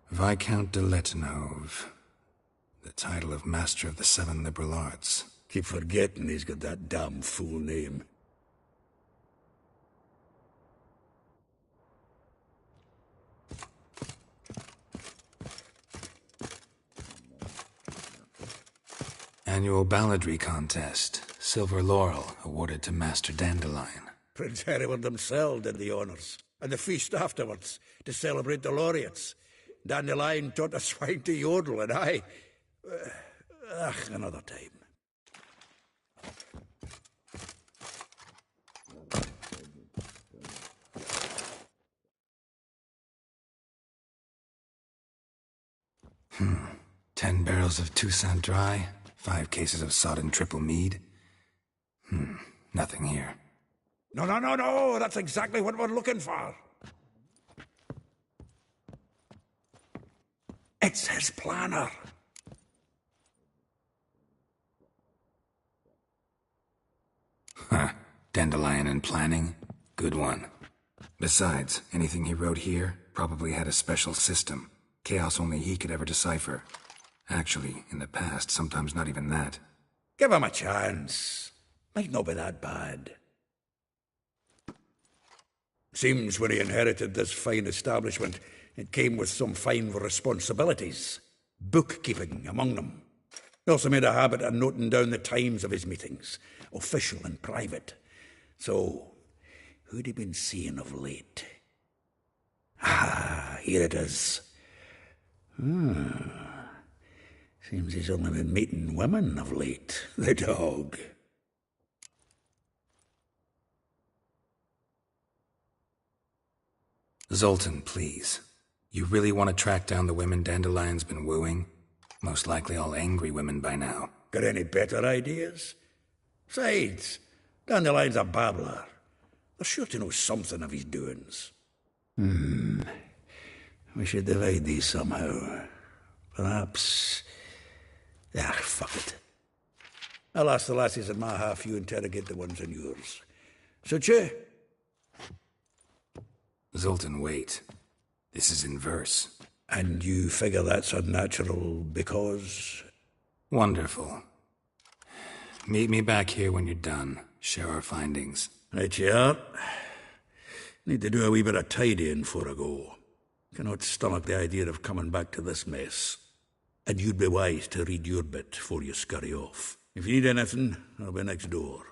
Viscount de Letenhove, the title of Master of the Seven Liberal Arts. Keep forgetting he's got that damn fool name. Annual balladry contest. Silver Laurel awarded to Master Dandelion. Prince Hereward himself did the honours, and the feast afterwards, to celebrate the laureates. Dandelion taught the swine to yodel, and I... another time. Hmm. 10 barrels of Toussaint Dry, 5 cases of sodden triple mead. Nothing here. No, that's exactly what we're looking for. It's his planner. Huh. Dandelion and planning? Good one. Besides, anything he wrote here probably had a special system. Chaos only he could ever decipher. Actually, in the past, sometimes not even that. Give him a chance. Might not be that bad. Seems when he inherited this fine establishment, it came with some fine responsibilities. Bookkeeping among them. He also made a habit of noting down the times of his meetings, official and private. So, who'd he been seeing of late? Ah, here it is. Seems he's only been meeting women of late, the dog. Zoltan, please. You really want to track down the women Dandelion's been wooing? Most likely all angry women by now. Got any better ideas? Besides, Dandelion's a babbler. They're sure to know something of his doings. We should divide these somehow. Perhaps... fuck it. I'll ask the lassies in my half, you interrogate the ones in yours. Should you? Zoltan, wait. This is in verse. And you figure that's unnatural because... Wonderful. Meet me back here when you're done. Share our findings. Right you are. Need to do a wee bit of tidying before I go. Cannot stomach the idea of coming back to this mess. And you'd be wise to read your bit before you scurry off. If you need anything, I'll be next door.